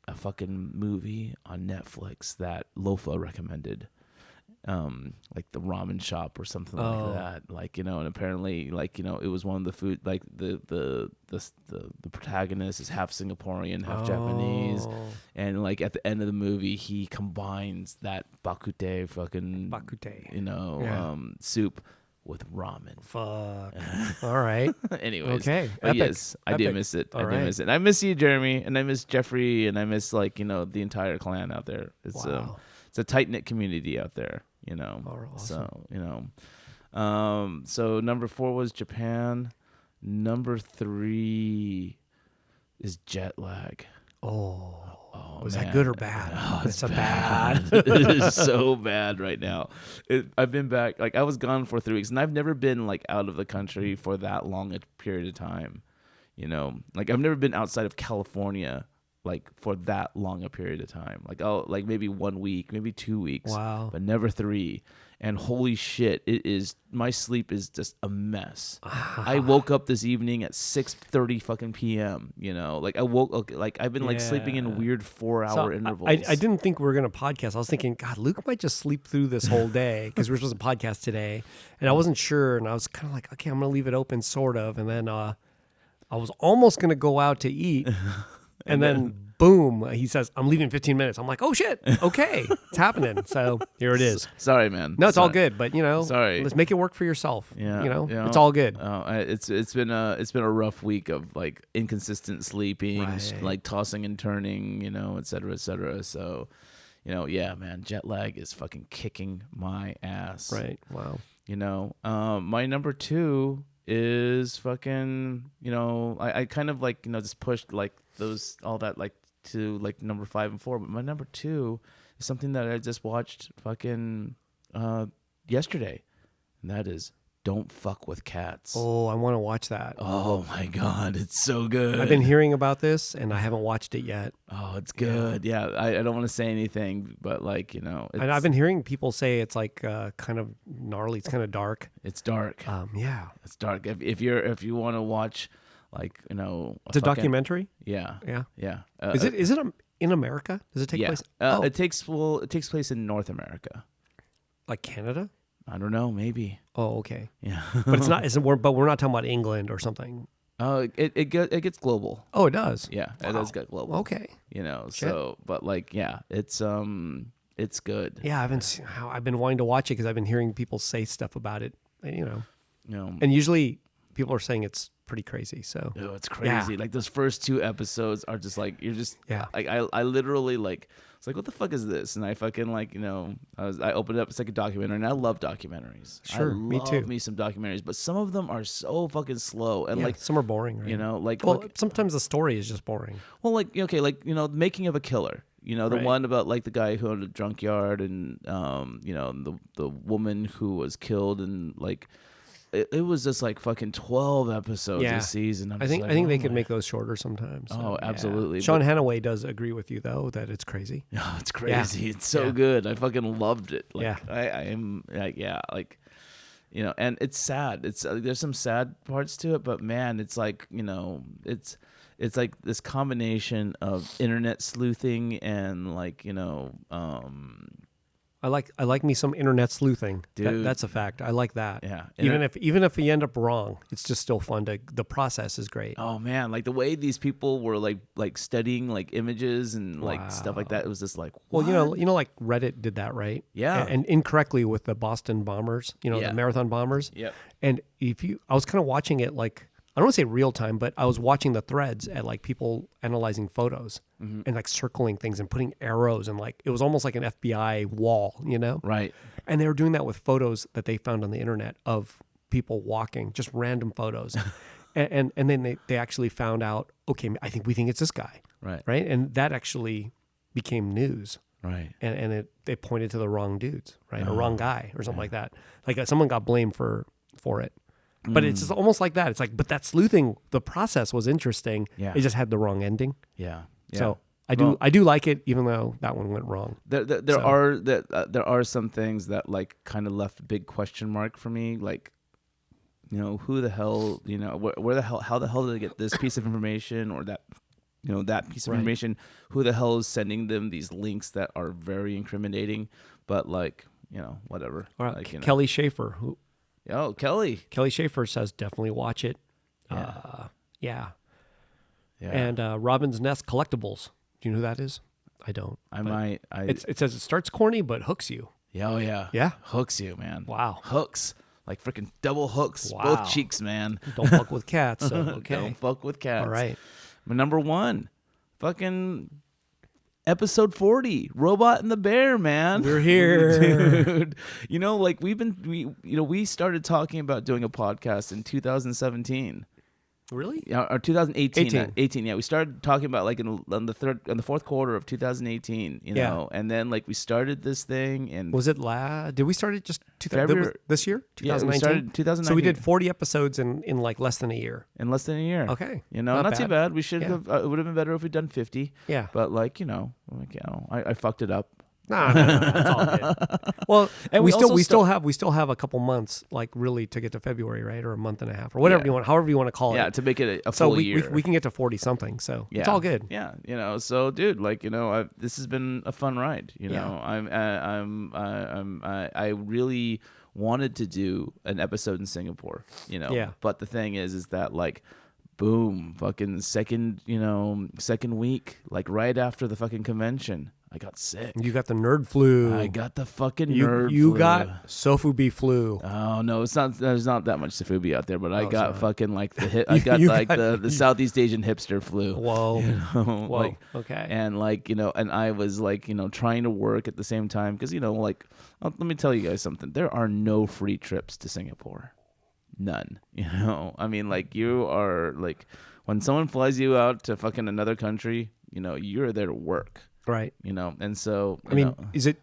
a fucking movie on Netflix that Lofa recommended. Like the ramen shop or something like that, like and apparently like it was one of the food, like the protagonist is half Singaporean, half Japanese, and like at the end of the movie he combines that bak kut teh soup with ramen. Fuck. All right. Anyways, okay. But yes, I do miss it. I miss it. I miss you, Jeremy, and I miss Jeffrey, and I miss like the entire clan out there. It's it's a tight knit community out there. Awesome. So so number 4 was Japan. Number 3 is jet lag. Was that good or bad? Oh, it's bad. It is so bad right now. I've been back, like I was gone for 3 weeks, and I've never been like out of the country for that long a period of time. Like I've never been outside of California like for that long a period of time. Like like maybe 1 week, maybe 2 weeks. Wow. But never 3. And holy shit, my sleep is just a mess. I woke up this evening at 6:30 fucking p.m. Like I woke, like I've been like sleeping in weird 4-hour intervals. I didn't think we were going to podcast. I was thinking, God, Luke might just sleep through this whole day because we were supposed to podcast today. And I wasn't sure. And I was kind of like, okay, I'm going to leave it open sort of. And then I was almost going to go out to eat. And then boom, he says, I'm leaving in 15 minutes. I'm like, oh shit. Okay. It's happening. So here it is. Sorry, man. No, it's all good. But sorry. Let's make it work for yourself. Yeah. It's all good. It's been a rough week of like inconsistent sleeping, right. like tossing and turning, et cetera, et cetera. So, yeah, man, jet lag is fucking kicking my ass. Right. Wow. My number 2 is fucking, I kind of like, just pushed like all that like to like number 5 and 4, but my number 2 is something that I just watched fucking yesterday, and that is Don't Fuck with Cats. Oh, I want to watch that. Oh my God, it's so good. I've been hearing about this and I haven't watched it yet. Oh, it's good. Yeah, I don't want to say anything, but like, and I've been hearing people say it's like kind of gnarly. It's kind of dark. It's dark. Yeah, it's dark. If you want to watch, like, it's a documentary. Yeah. Is it in America? Does it take place? It takes place in North America. Like Canada? I don't know, maybe. Oh, okay. Yeah. But it's not. But we're not talking about England or something. Oh, it gets global. Oh, it does. Yeah, wow. It does get global. Okay. So, but like, yeah, it's good. Yeah, I've been wanting to watch it because I've been hearing people say stuff about it. And usually people are saying it's pretty crazy. So it's crazy. Yeah. Like those first 2 episodes are just like like I literally like. It's like, what the fuck is this? And I fucking like, I opened it up. It's like a documentary, and I love documentaries. Sure, I me too. Me some documentaries, but some of them are so fucking slow, and like some are boring. Right? Sometimes the story is just boring. Well, like Making of a Killer. The one about like the guy who owned a junkyard, and the woman who was killed, and like. It was just like fucking 12 episodes a season. I think they could make those shorter sometimes. Oh, absolutely. Sean Hanaway does agree with you though that it's crazy. Oh, it's crazy. Yeah. It's so good. I fucking loved it. Like, yeah. I am like, and it's sad. It's there's some sad parts to it, but man, it's like, it's like this combination of internet sleuthing and like, I like me some internet sleuthing. Dude. That's a fact. I like that. Yeah. Even if you end up wrong, it's just still fun the process is great. Oh man, like the way these people were like studying like images and like stuff like that. It was just like, what? Well, like Reddit did that, right? Yeah. And incorrectly with the Boston bombers, the marathon bombers. Yep. And I was kind of watching it like, I don't want to say real time, but I was watching the threads at like people analyzing photos and like circling things and putting arrows, and like it was almost like an FBI wall, Right. And they were doing that with photos that they found on the internet of people walking, just random photos. and then they actually found out, okay, we think it's this guy. Right. Right. And that actually became news. Right. And they pointed to the wrong dudes, right? Or wrong guy or something like that. Like someone got blamed for it. But it's just almost like that. It's like, but that sleuthing, the process was interesting. Yeah. It just had the wrong ending. Yeah. So I do like it, even though that one went wrong. There are some things that like kind of left a big question mark for me. Like, who the hell, where the hell, how the hell did they get this piece of information or that, that piece of information? Who the hell is sending them these links that are very incriminating? But like, whatever. Right. Like, Kelly Schaefer, who. Oh, Kelly Schaefer says definitely watch it. Yeah. And Robin's Nest Collectibles. Do you know who that is? I don't. It says it starts corny but hooks you. Yeah. Oh yeah. Yeah. Hooks you, man. Wow. Hooks. Like freaking double hooks. Wow. Both cheeks, man. Don't fuck with cats. So okay. Don't fuck with cats. All right. My number 1. Fucking episode 40, Robot and the Bear, man. We're here. Dude. Like we started talking about doing a podcast in 2017. Really? Yeah, or 2018. 18. Yeah, we started talking about like in the fourth quarter of 2018. And then like we started this thing, and was it did we start it just this year? 2019. Yeah, we started 2019. So we did 40 episodes in like less than a year. In less than a year. Okay. Not too bad. We should have. It would have been better if we'd done 50. Yeah. But like I fucked it up. No, that's all good. Well, and we still have a couple months, like really, to get to February, right, or a month and a half, or whatever you want, however you want to call it. Yeah, to make it a full year. We can get to 40 something, so it's all good. Yeah, So, dude, like this has been a fun ride. I really wanted to do an episode in Singapore. Yeah. But the thing is that like. Boom, fucking second week, like right after the fucking convention, I got sick. You got the nerd flu. I got the fucking nerd flu. You got Sofubi flu. Oh no, it's not. There's not that much Sofubi out there, but I got fucking like the I got like the Southeast Asian hipster flu. Whoa. Whoa. Like, okay. And like and I was like trying to work at the same time because let me tell you guys something. There are no free trips to Singapore. none. I mean, like, you are like, when someone flies you out to fucking another country, you're there to work, right? And so I mean, is it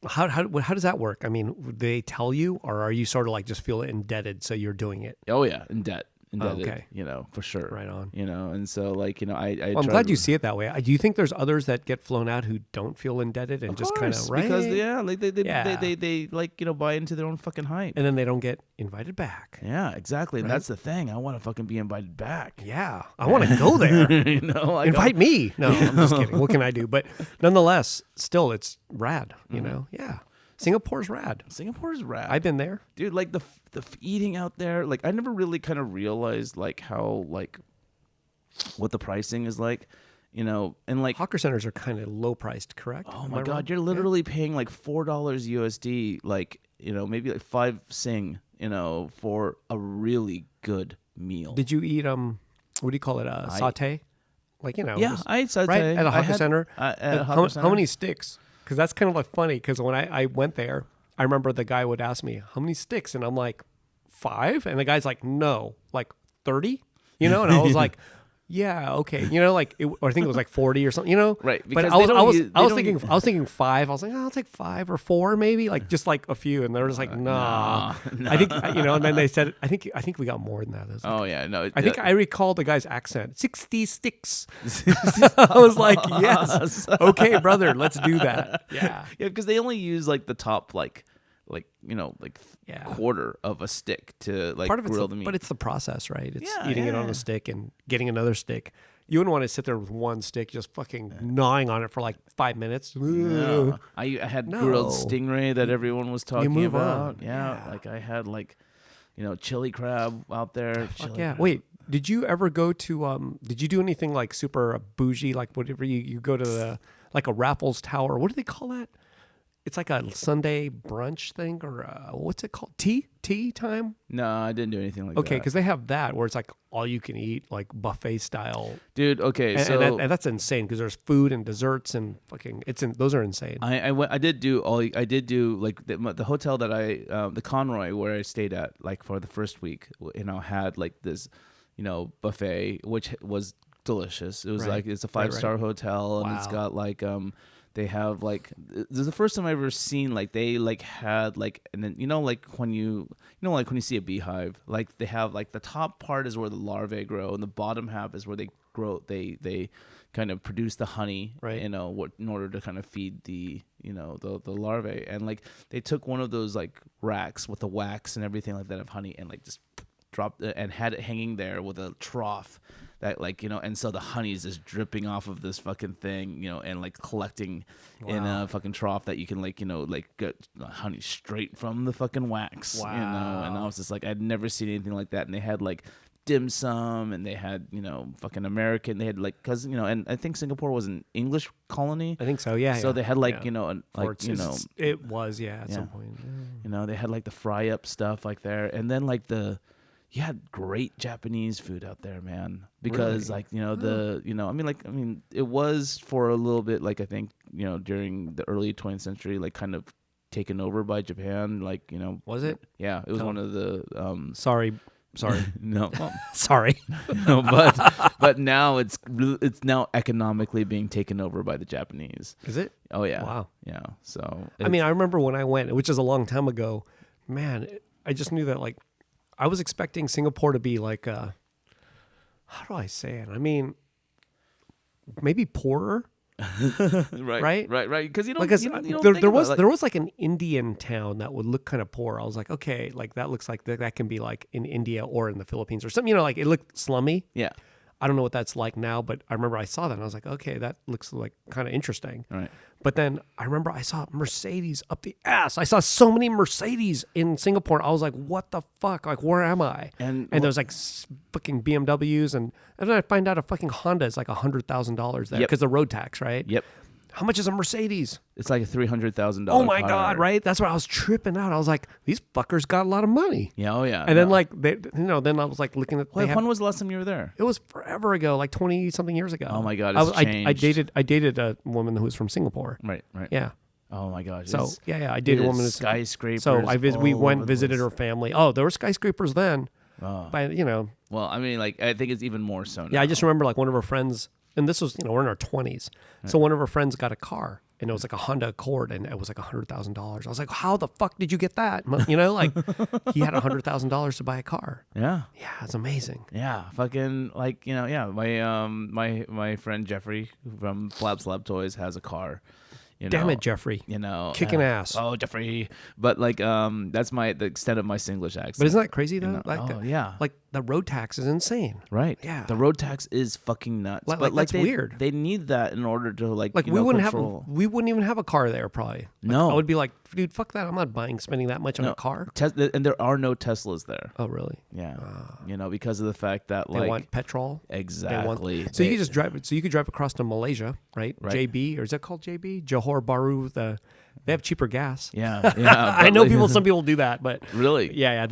how does that work? I mean, do they tell you, or are you sort of like just feel indebted, so you're doing it? Oh yeah, indebted. Okay. For sure. Right on. And so like, I'm glad you see it that way. Do you think there's others that get flown out who don't feel indebted and just kind of, right? Because they like, buy into their own fucking hype. And then they don't get invited back. Yeah, exactly. Right? And that's the thing. I want to fucking be invited back. Yeah. I want to go there. Invite me. No, I'm just kidding. What can I do? But nonetheless, still it's rad, Yeah. Singapore's rad. I've been there, dude. Like the eating out there, like I never really kind of realized like how like what the pricing is like, and like hawker centers are kind of low priced, correct? Oh my god, you're literally paying like $4 USD, like maybe like 5 Sing, for a really good meal. Did you eat what do you call it? Saute, like Yeah, I ate saute right at a hawker center. How many sticks? Because that's kind of like funny. Because when I went there, I remember the guy would ask me, how many sticks? And I'm like, 5? And the guy's like, no, like 30? And I was like, yeah, okay. Or I think it was like 40 or something, Right. But I was thinking 5. I was like, I'll take 5 or 4 maybe, like just like a few. And they were just like, nah. I think, and then they said, I think we got more than that. Oh yeah, no. I think I recall the guy's accent, 60 sticks. I was like, yes. Okay, brother, let's do that. Yeah. Yeah, because they only use like the top, like quarter of a stick to like grill the meat. But it's the process, right? It's eating it on a stick and getting another stick. You wouldn't want to sit there with one stick just fucking gnawing on it for like 5 minutes. No. I had grilled stingray that everyone was talking about. Yeah, like I had like, chili crab out there. Yeah. Wait, did you ever go to, did you do anything like super bougie, like whatever you go to like a Raffles Tower? What do they call that? It's like a Sunday brunch thing, or what's it called? Tea time? No, I didn't do anything like that. Okay, because they have that where it's like all you can eat, like buffet style. Dude, okay, and that's insane because there's food and desserts and fucking those are insane. I did do like the hotel that the Conroy where I stayed at like for the first week, had like this, buffet which was delicious. It was like it's a 5-star hotel and it's got like they have like this is the first time I've ever seen like they like had like, and then like when you see a beehive, like they have like the top part is where the larvae grow and the bottom half is where they grow they kind of produce the honey, right? In order to kind of feed the the larvae, and like they took one of those like racks with the wax and everything like that of honey and like just dropped it and had it hanging there with a trough that like and so the honey is just dripping off of this fucking thing and like collecting in a fucking trough that you can like like get honey straight from the fucking wax. And I was just like, I'd never seen anything like that. And they had like dim sum and they had fucking American, they had like, because and I think Singapore was an English colony, I think so, yeah. So they had like it was at some point, they had like the fry up stuff like there, and then like you had great Japanese food out there, man. Because like I mean, it was for a little bit, like I think during the early 20th century, like kind of taken over by Japan, like Was it? Yeah, it was one of the. Sorry. No. Sorry. No, but now it's now economically being taken over by the Japanese. Is it? Oh yeah. Wow. Yeah. So I mean, I remember when I went, which is a long time ago. Man, I just knew that like. I was expecting Singapore to be like, how do I say it? I mean, maybe poorer. Right. Because there was like an Indian town that would look kind of poor. I was like, okay, like that looks like that can be like in India or in the Philippines or something. Like it looked slummy. Yeah. I don't know what that's like now, but I remember I saw that and I was like, okay, that looks like kind of interesting. Right. But then I remember I saw Mercedes up the ass. I saw so many Mercedes in Singapore. I was like, what the fuck? Like, where am I? And there's like fucking BMWs. And then I find out a fucking Honda is like $100,000 there because the road tax, right? Yep. How much is a Mercedes? It's like a $300,000. Oh my God! Right? That's why I was tripping out. I was like, these fuckers got a lot of money. Yeah. Oh yeah. And then like they, then I was like looking at. When was the last time you were there? It was forever ago, like 20 something years ago. Oh my God! It's changed. I dated a woman who was from Singapore. Right. Yeah. Oh my gosh. So it's- yeah, I dated a woman. skyscrapers. So we all went over the visited place. her family. Oh, there were skyscrapers then. Oh. But Well, I mean, like, I think it's even more so now. yeah, I just remember like one of her friends, and this was we're in our 20s. So one of her friends got a car, and it was like a Honda Accord, and it was like $100,000. I was like, how the fuck did you get that? Like he had $100,000 to buy a car. Yeah. Yeah, it's amazing. Yeah, fucking like yeah. My friend Jeffrey from Flab Slab Toys has a car. Damn it, Jeffrey! Kicking ass. Oh, Jeffrey! But like that's the extent of my Singlish accent. But isn't that crazy though? Yeah. Like the road tax is insane. Right. Yeah. The road tax is fucking nuts. Like, but that's they, weird. They need that in order to Like we wouldn't control. we wouldn't even have a car there probably. Like, No. I would be like, dude, fuck that. I'm not spending that much on a car. And there are no Teslas there. Oh really? Yeah. Because of the fact that They want petrol. exactly. So you could just drive. So you could drive across to Malaysia, right? Right. JB, or is that called JB? Johor Bahru. They have cheaper gas. Yeah. I know some people do that, but Really? yeah,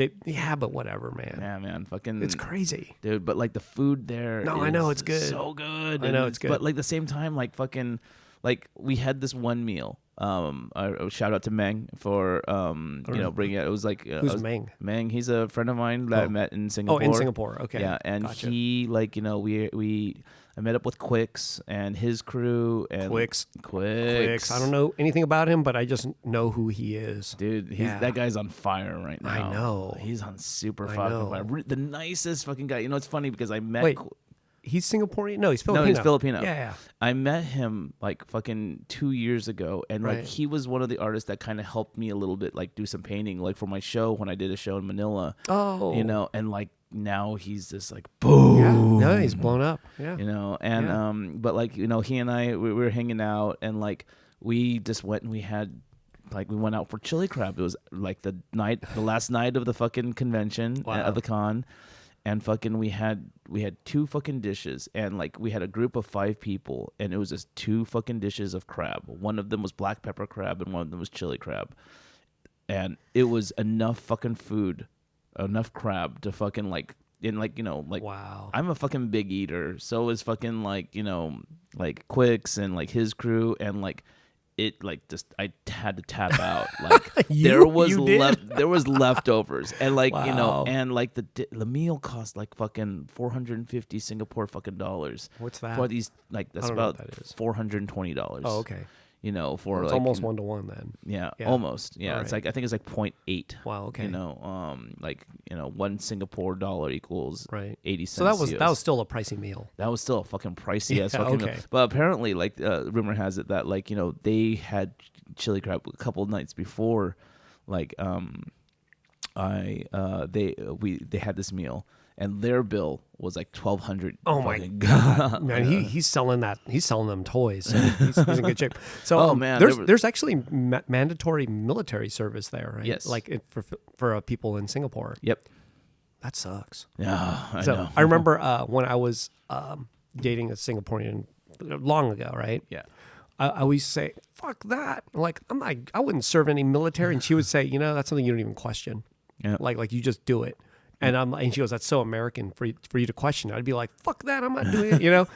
but whatever, man. Yeah, man. Fucking. It's crazy. Dude, but like the food there. No, I know, it's good. So good. I know it's good. But like the same time, like fucking, like we had this one meal. Shout out to Meng for bringing it. It was like Who's Meng? Meng, he's a friend of mine that I met in Singapore. Oh, in Singapore. Okay. Yeah, and Gotcha. he I met up with Quicks and his crew and Quicks. Quicks. I don't know anything about him, but I just know who he is. Dude, that guy's on fire right now. I know. He's on super I fucking know. fire. The nicest fucking guy. It's funny because I met. Wait, he's Singaporean? No, he's Filipino. No, he's Filipino. Yeah. I met him like fucking 2 years ago, and like Right. he was one of the artists that kind of helped me a little bit, like do some painting, like for my show when I did a show in Manila. Oh. And like now he's just like boom. Yeah. No, he's blown up. Yeah. But like he and I we were hanging out, and like we just went and we went out for chili crab. It was like the last night of the fucking convention of the con. And fucking we had 2 fucking dishes, and like we had a group of 5 people, and it was just 2 fucking dishes of crab. One of them was black pepper crab, and one of them was chili crab. And it was enough fucking food, enough crab to fucking like Wow. I'm a fucking big eater. So is fucking like Quicks and like his crew, and like it like just I had to tap out. Like there was leftovers, and like Wow. and like the meal cost like fucking 450 Singapore fucking dollars. What's that? For these that's I don't know about what that is. $420. Oh, okay. For It's like almost 1-to-1 then. yeah, Yeah. almost. Yeah, All it's right. like I think it's like 0.8. Wow. Okay. 1 Singapore dollar equals Right. 80 cents. So that was US. still a pricey meal. That was still a fucking pricey as Yeah, fucking okay. meal. But apparently, like rumor has it that like they had chili crab a couple of nights before, like they had this meal, and their bill was like $1,200. Oh my god, man! He's selling that. He's selling them toys. So he's in good shape. So Oh, man, there's actually mandatory military service there, right? Yes. Like for people in Singapore. Yep. That sucks. Yeah, I So know. I remember when I was dating a Singaporean long ago, right? Yeah. I always say, "Fuck that!" Like I wouldn't serve any military, and she would say, "That's something you don't even question. Yeah. Like you just do it." And she goes, "That's so American for you to question it." I'd be like, "Fuck that! I'm not doing it,"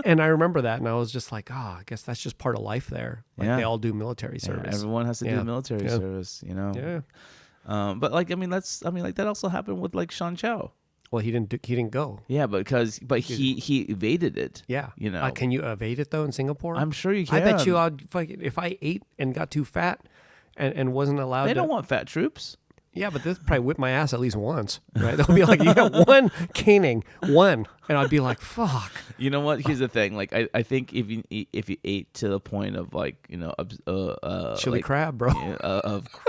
And I remember that, and I was just like, "I guess that's just part of life there. Like Yeah. they all do military Yeah, service." everyone has to Yeah. do military Yeah. service, Yeah. But like that also happened with like Sean Chow. Well, he didn't go. Yeah, he evaded it. Yeah. You know. Can you evade it though in Singapore? I'm sure you I can. bet you if I ate and got too fat and wasn't allowed They to. don't want fat troops. Yeah, but this probably whip my ass at least once, right? They'll be like, "You got one caning, one," and I'd be like, "Fuck." You know what? Here's the thing. Like, I think if you ate to the point of like Chili crab, bro.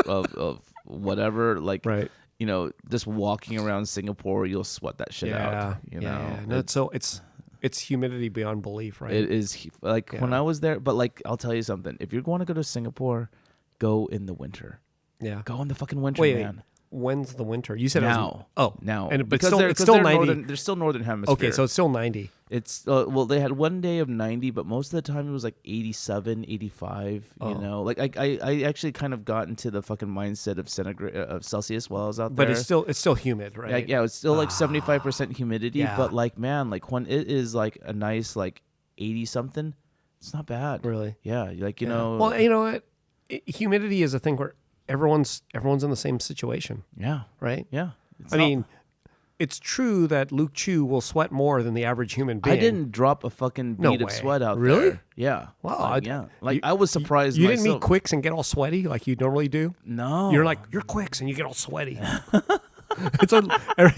of whatever, like Right. just walking around Singapore, you'll sweat that shit out. Yeah. No, it's humidity beyond belief, right? It is like when Yeah. I was there. But like, I'll tell you something. If you're going to go to Singapore, go in the winter. Yeah. Go in the fucking winter, Wait, man. when's the winter? You said Now. It was, Now, but because still, they're, it's 'cause still they're 90. they're still northern hemisphere. Okay, so it's still 90. It's well, they had one day of 90, but most of the time it was like 87, 85. Oh. Like I actually kind of got into the fucking mindset of centigrade of Celsius while I was out there. But it's still humid, right? Like, yeah, it's still like 75% humidity. Yeah. But like, man, like when it is like a nice like 80 something, it's not bad. Really? Yeah, like Yeah. Well, you know what? humidity is a thing where everyone's in the same situation, Yeah. right? Yeah. I mean, it's true that Luke Chu will sweat more than the average human being. I didn't drop a fucking bead of sweat out really? there. Yeah. Wow. Like, I was surprised You myself. didn't meet Quicks and get all sweaty like you normally do? No. You're like, you're Quicks and you get all sweaty. It's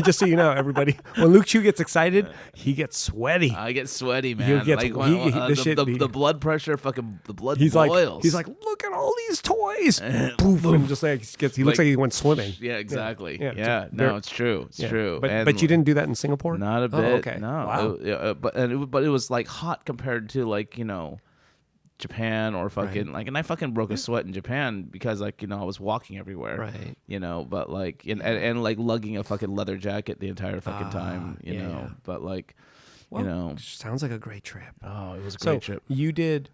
just so you know, everybody, when Luke Chu gets excited, he gets sweaty. I get sweaty, man. Gets, like the blood pressure, fucking the blood boils. He's like, look at all these toys. Poof, and just like he looks like he went swimming. Yeah, exactly. Yeah. No, it's true. It's true. But you didn't do that in Singapore? Not a bit. Oh, okay. No. Wow. But it was like hot compared to like, Japan or fucking like, and I fucking broke a sweat in Japan because like, I was walking everywhere, right? But like, and like lugging a fucking leather jacket the entire fucking time, you know, but like, sounds like a great trip. Oh, it was a great trip. You did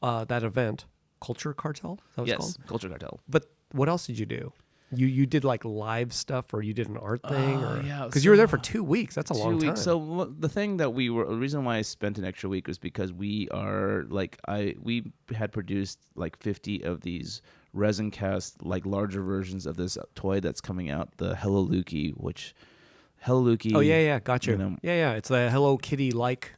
that event, Culture Cartel? Is that what it's called? Culture Cartel. But what else did you do? You did like live stuff, or you did an art thing, because you were there for 2 weeks. That's a long time. So the thing that the reason why I spent an extra week was because we had produced like 50 of these resin cast, like larger versions of this toy that's coming out, the Hello Lukey, Hello Lukey. Oh yeah, got you. Yeah, it's the Hello Kitty like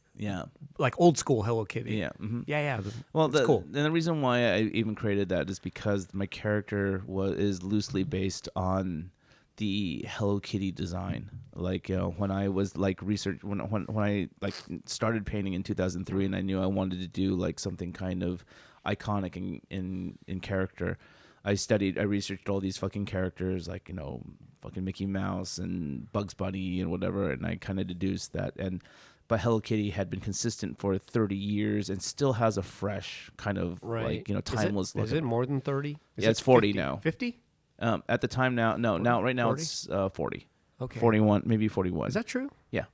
old school Hello Kitty. Yeah. Mm-hmm. Yeah. Well, cool. And the reason why I even created that is because my character is loosely based on the Hello Kitty design. Like, when I was like when I like started painting in 2003, and I knew I wanted to do like something kind of iconic in character. I researched all these fucking characters, like, fucking Mickey Mouse and Bugs Bunny and whatever, and I kind of deduced that. But Hello Kitty had been consistent for 30 years and still has a fresh kind of like, timeless look. Is it more than 30? It's 40 now. 50? At the time now, right now 40? It's 40. Okay. 41, maybe 41. Is that true? Yeah.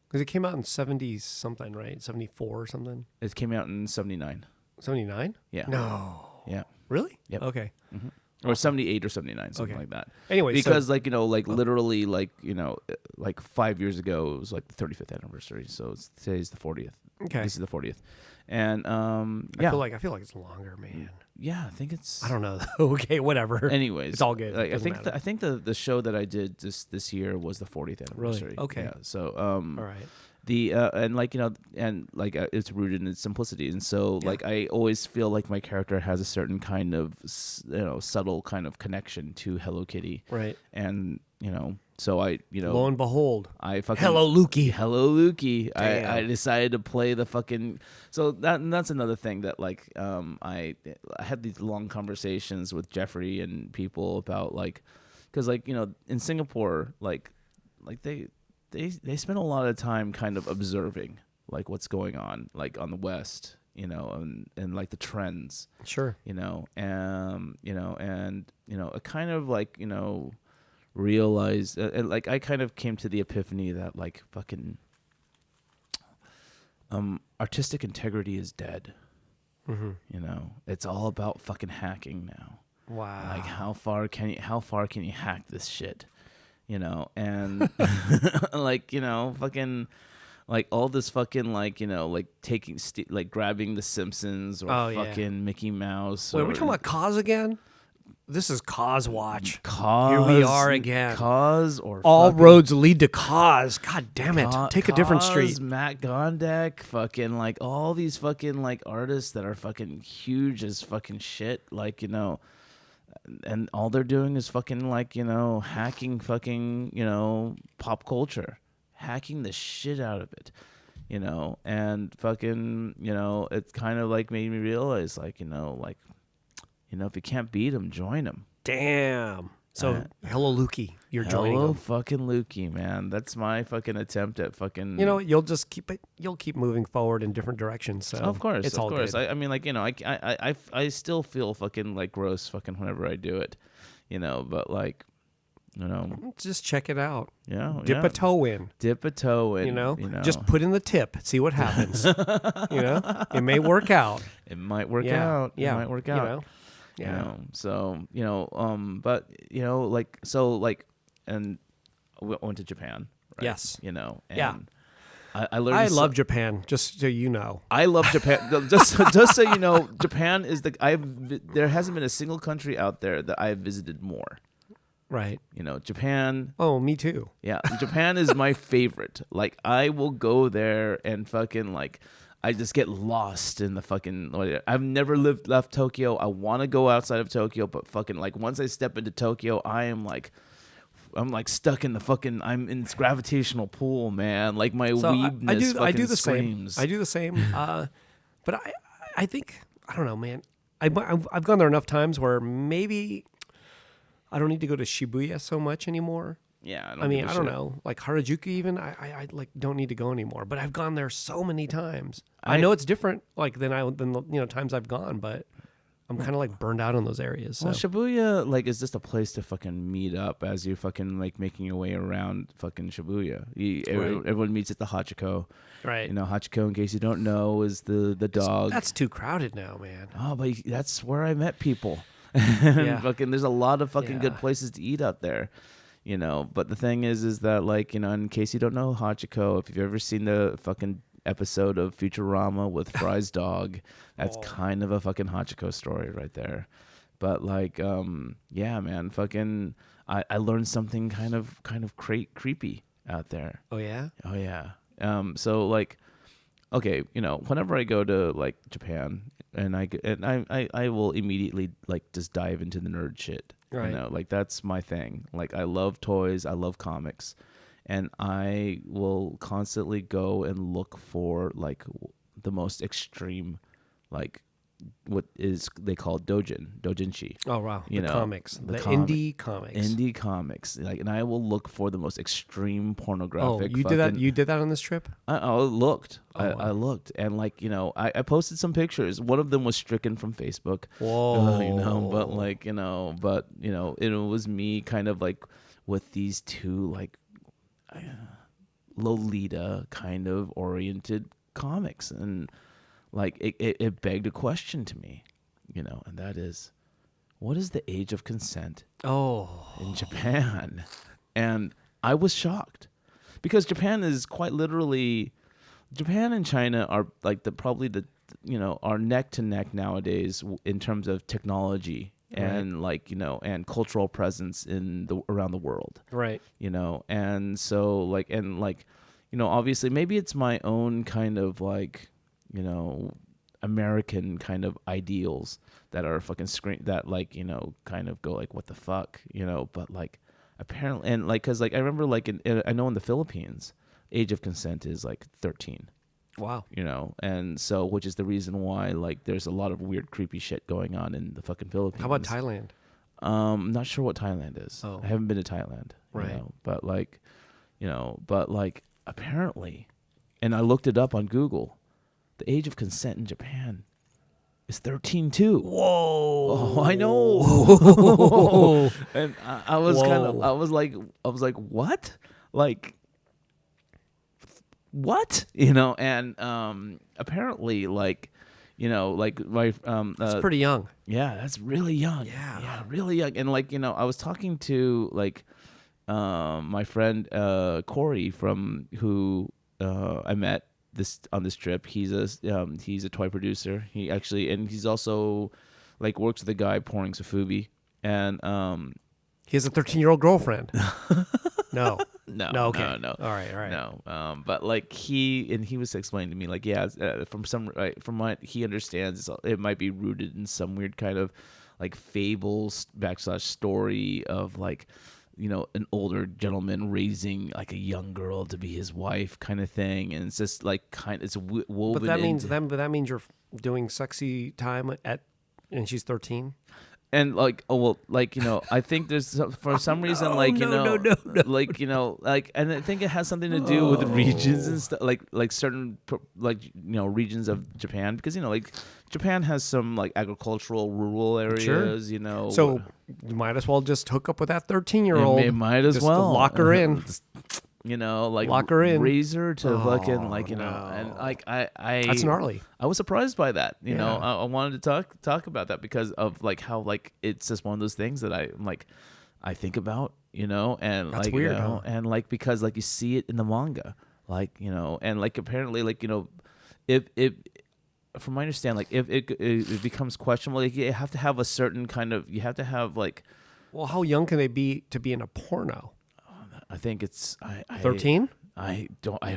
Because it came out in 70 something, right? 74 or something? It came out in 79. 79? Yeah. No. Yeah. Really? Yep. Okay. Mm-hmm. Or 78 or 79, something like that. Anyway, because literally, like 5 years ago, it was like the 35th anniversary. So today's the 40th. Okay. This is the 40th. And I feel like it's longer, man. Yeah, I think it's. I don't know. Okay, whatever. Anyways, it's all good. I think the show that I did this year was the 40th anniversary. Really? Okay. Yeah. So all right. It's rooted in its simplicity, and so like I always feel like my character has a certain kind of subtle kind of connection to Hello Kitty, right? And so lo and behold, I fucking Hello Lukey. I decided to play the fucking that's another thing that like I had these long conversations with Jeffrey and people about like, because like in Singapore like they spend a lot of time kind of observing like what's going on like on the West, and like the trends. Sure. And it kind of like, realized like I kind of came to the epiphany that like fucking artistic integrity is dead. Mm-hmm. It's all about fucking hacking now. Wow. Like how far can you hack this shit? And like, fucking like all this fucking like, like taking like grabbing the Simpsons or fucking Mickey Mouse. Wait, are we talking about Cause again? This is Cause Watch. Cause. Here we are again. Cause or all roads lead to Cause. God damn it. Take a different street. Matt Gondek, fucking like all these fucking like artists that are fucking huge as fucking shit. Like, and all they're doing is fucking like, hacking fucking, pop culture, hacking the shit out of it, and fucking, it kind of like made me realize like, if you can't beat them, join them. Damn. So Hello Lukey, you're joining them. Hello fucking Lukey, man. That's my fucking attempt at fucking. You'll just you'll keep moving forward in different directions. So of course, it's of all course. good. I mean, like I still feel fucking like gross fucking whenever I do it, but like, just check it out. Yeah, dip a toe in. Dip a toe in. Just put in the tip. See what happens. It may work out. It might work out. Yeah, it might work out. Yeah. So but like so like, and we went to Japan. Right? Yes. And I learned. I love Japan. Just so you know, I love Japan. just so you know, Japan is there hasn't been a single country out there that I have visited more. right? You know, Japan. Oh, me too. Yeah, Japan is my favorite. Like, I will go there and fucking like, I just get lost in the fucking. I've never left Tokyo. I want to go outside of Tokyo, but fucking like once I step into Tokyo, I'm like stuck in the fucking. I'm in this gravitational pool, man. Like my weebness I do the screams. same. I do the same. But I think I don't know, man. I've gone there enough times where maybe I don't need to go to Shibuya so much anymore. Yeah, I mean, I don't know, like Harajuku even. I like don't need to go anymore. But I've gone there so many times. I know it's different, like than the times I've gone, but I'm kind of like burned out on those areas. So. Well, Shibuya like is just a place to fucking meet up as you're fucking like making your way around fucking Shibuya. Everyone meets at the Hachiko. Right. You know, Hachiko, in case you don't know, is the dog. That's too crowded now, man. Oh, but that's where I met people. Yeah. Fucking, there's a lot of fucking good Yeah. places to eat out there. You know, but the thing is that like, you know, in case you don't know Hachiko, if you've ever seen the fucking episode of Futurama with Fry's dog, that's kind of a fucking Hachiko story right there. But like, yeah, man, fucking, I learned something kind of creepy out there. Oh yeah. Oh yeah. So like, okay, you know, whenever I go to like Japan, and I will immediately like just dive into the nerd shit. Right. You know, like that's my thing. Like I love toys, I love comics, and I will constantly go and look for like the most extreme, like what is they call doujinshi. Oh wow. You the know, comics, the indie comics. Indie comics, like, and I will look for the most extreme pornographic. Oh, you did that. You did that on this trip. I looked. Oh, I looked, and like, you know, I posted some pictures. One of them was stricken from Facebook. Whoa. You know, but like, you know, it was me kind of like with these two like Lolita kind of oriented comics, and like it begged a question to me, you know, and that is, what is the age of consent in Japan? And I was shocked because Japan is quite literally, Japan and China are like probably are neck to neck nowadays in terms of technology and like, you know, and cultural presence around the world. Right. You know, and so like, and like, you know, obviously maybe it's my own kind of like, you know, American kind of ideals that are fucking that like, you know, kind of go like, what the fuck, you know, but like apparently, and like, cause like I remember like I know in the Philippines, age of consent is like 13. Wow. You know, and so, which is the reason why like there's a lot of weird, creepy shit going on in the fucking Philippines. How about Thailand? I'm not sure what Thailand is. Oh. I haven't been to Thailand. Right. You know, but like apparently, and I looked it up on Google, the age of consent in Japan is 13 too. Whoa. Oh, I know. And I was I was like, what? Like, what? You know, and apparently, like, you know, like my That's pretty young. yeah, that's really young. Yeah. Really young. And like, you know, I was talking to like my friend Corey from who I met on this trip. He's a toy producer. He's also like works with a guy pouring Sofubi, and He has a 13-year-old girlfriend. No. no, Okay. no. All right. No, but like he was explaining to me like, yeah, from what he understands, it might be rooted in some weird kind of like fable / story of like, you know, an older gentleman raising like a young girl to be his wife kind of thing, and it's just like it's woven. But that means you're doing sexy time and she's 13. And like, oh well, like, you know, I think there's for some reason like, you know, like, you know, like, and I think it has something to do with regions and stuff, like certain like, you know, regions of Japan, because, you know, like Japan has some like agricultural rural areas, Sure. you know, So you might as well just hook up with that 13-year-old. It might as just well lock her in. You know, like Lock her in. raise her to fucking like, you know, no. and like I That's gnarly. I was surprised by that. You know, Yeah. I wanted to talk about that because of like how like it's just one of those things that I think about, you know, and That's like, weird, you know, huh? and like because like you see it in the manga, like, you know, and like apparently, like, you know, if from my understanding, like if it becomes questionable, like you have to have a certain kind of, you have to have like, Well, how young can they be to be in a porno? I think it's 13? I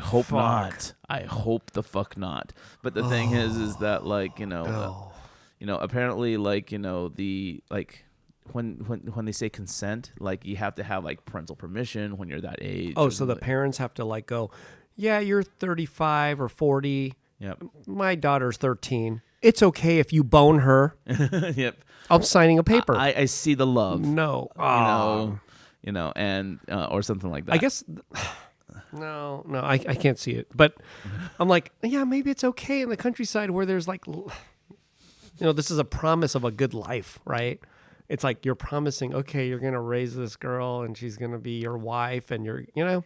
hope Fuck. not. I hope the fuck not. But the thing is that like, you know, apparently like, you know, the like when they say consent, like you have to have like parental permission when you're that age. Oh, so the parents have to like go, yeah, you're 35 or 40. Yep. My daughter's 13. It's okay if you bone her. Yep. I'm signing a paper. I see the love. No. You know, and or something like that. I guess no, I can't see it. But I'm like, yeah, maybe it's okay in the countryside where there's like, you know, this is a promise of a good life, right? It's like you're promising, okay, you're going to raise this girl and she's going to be your wife and you're, you know,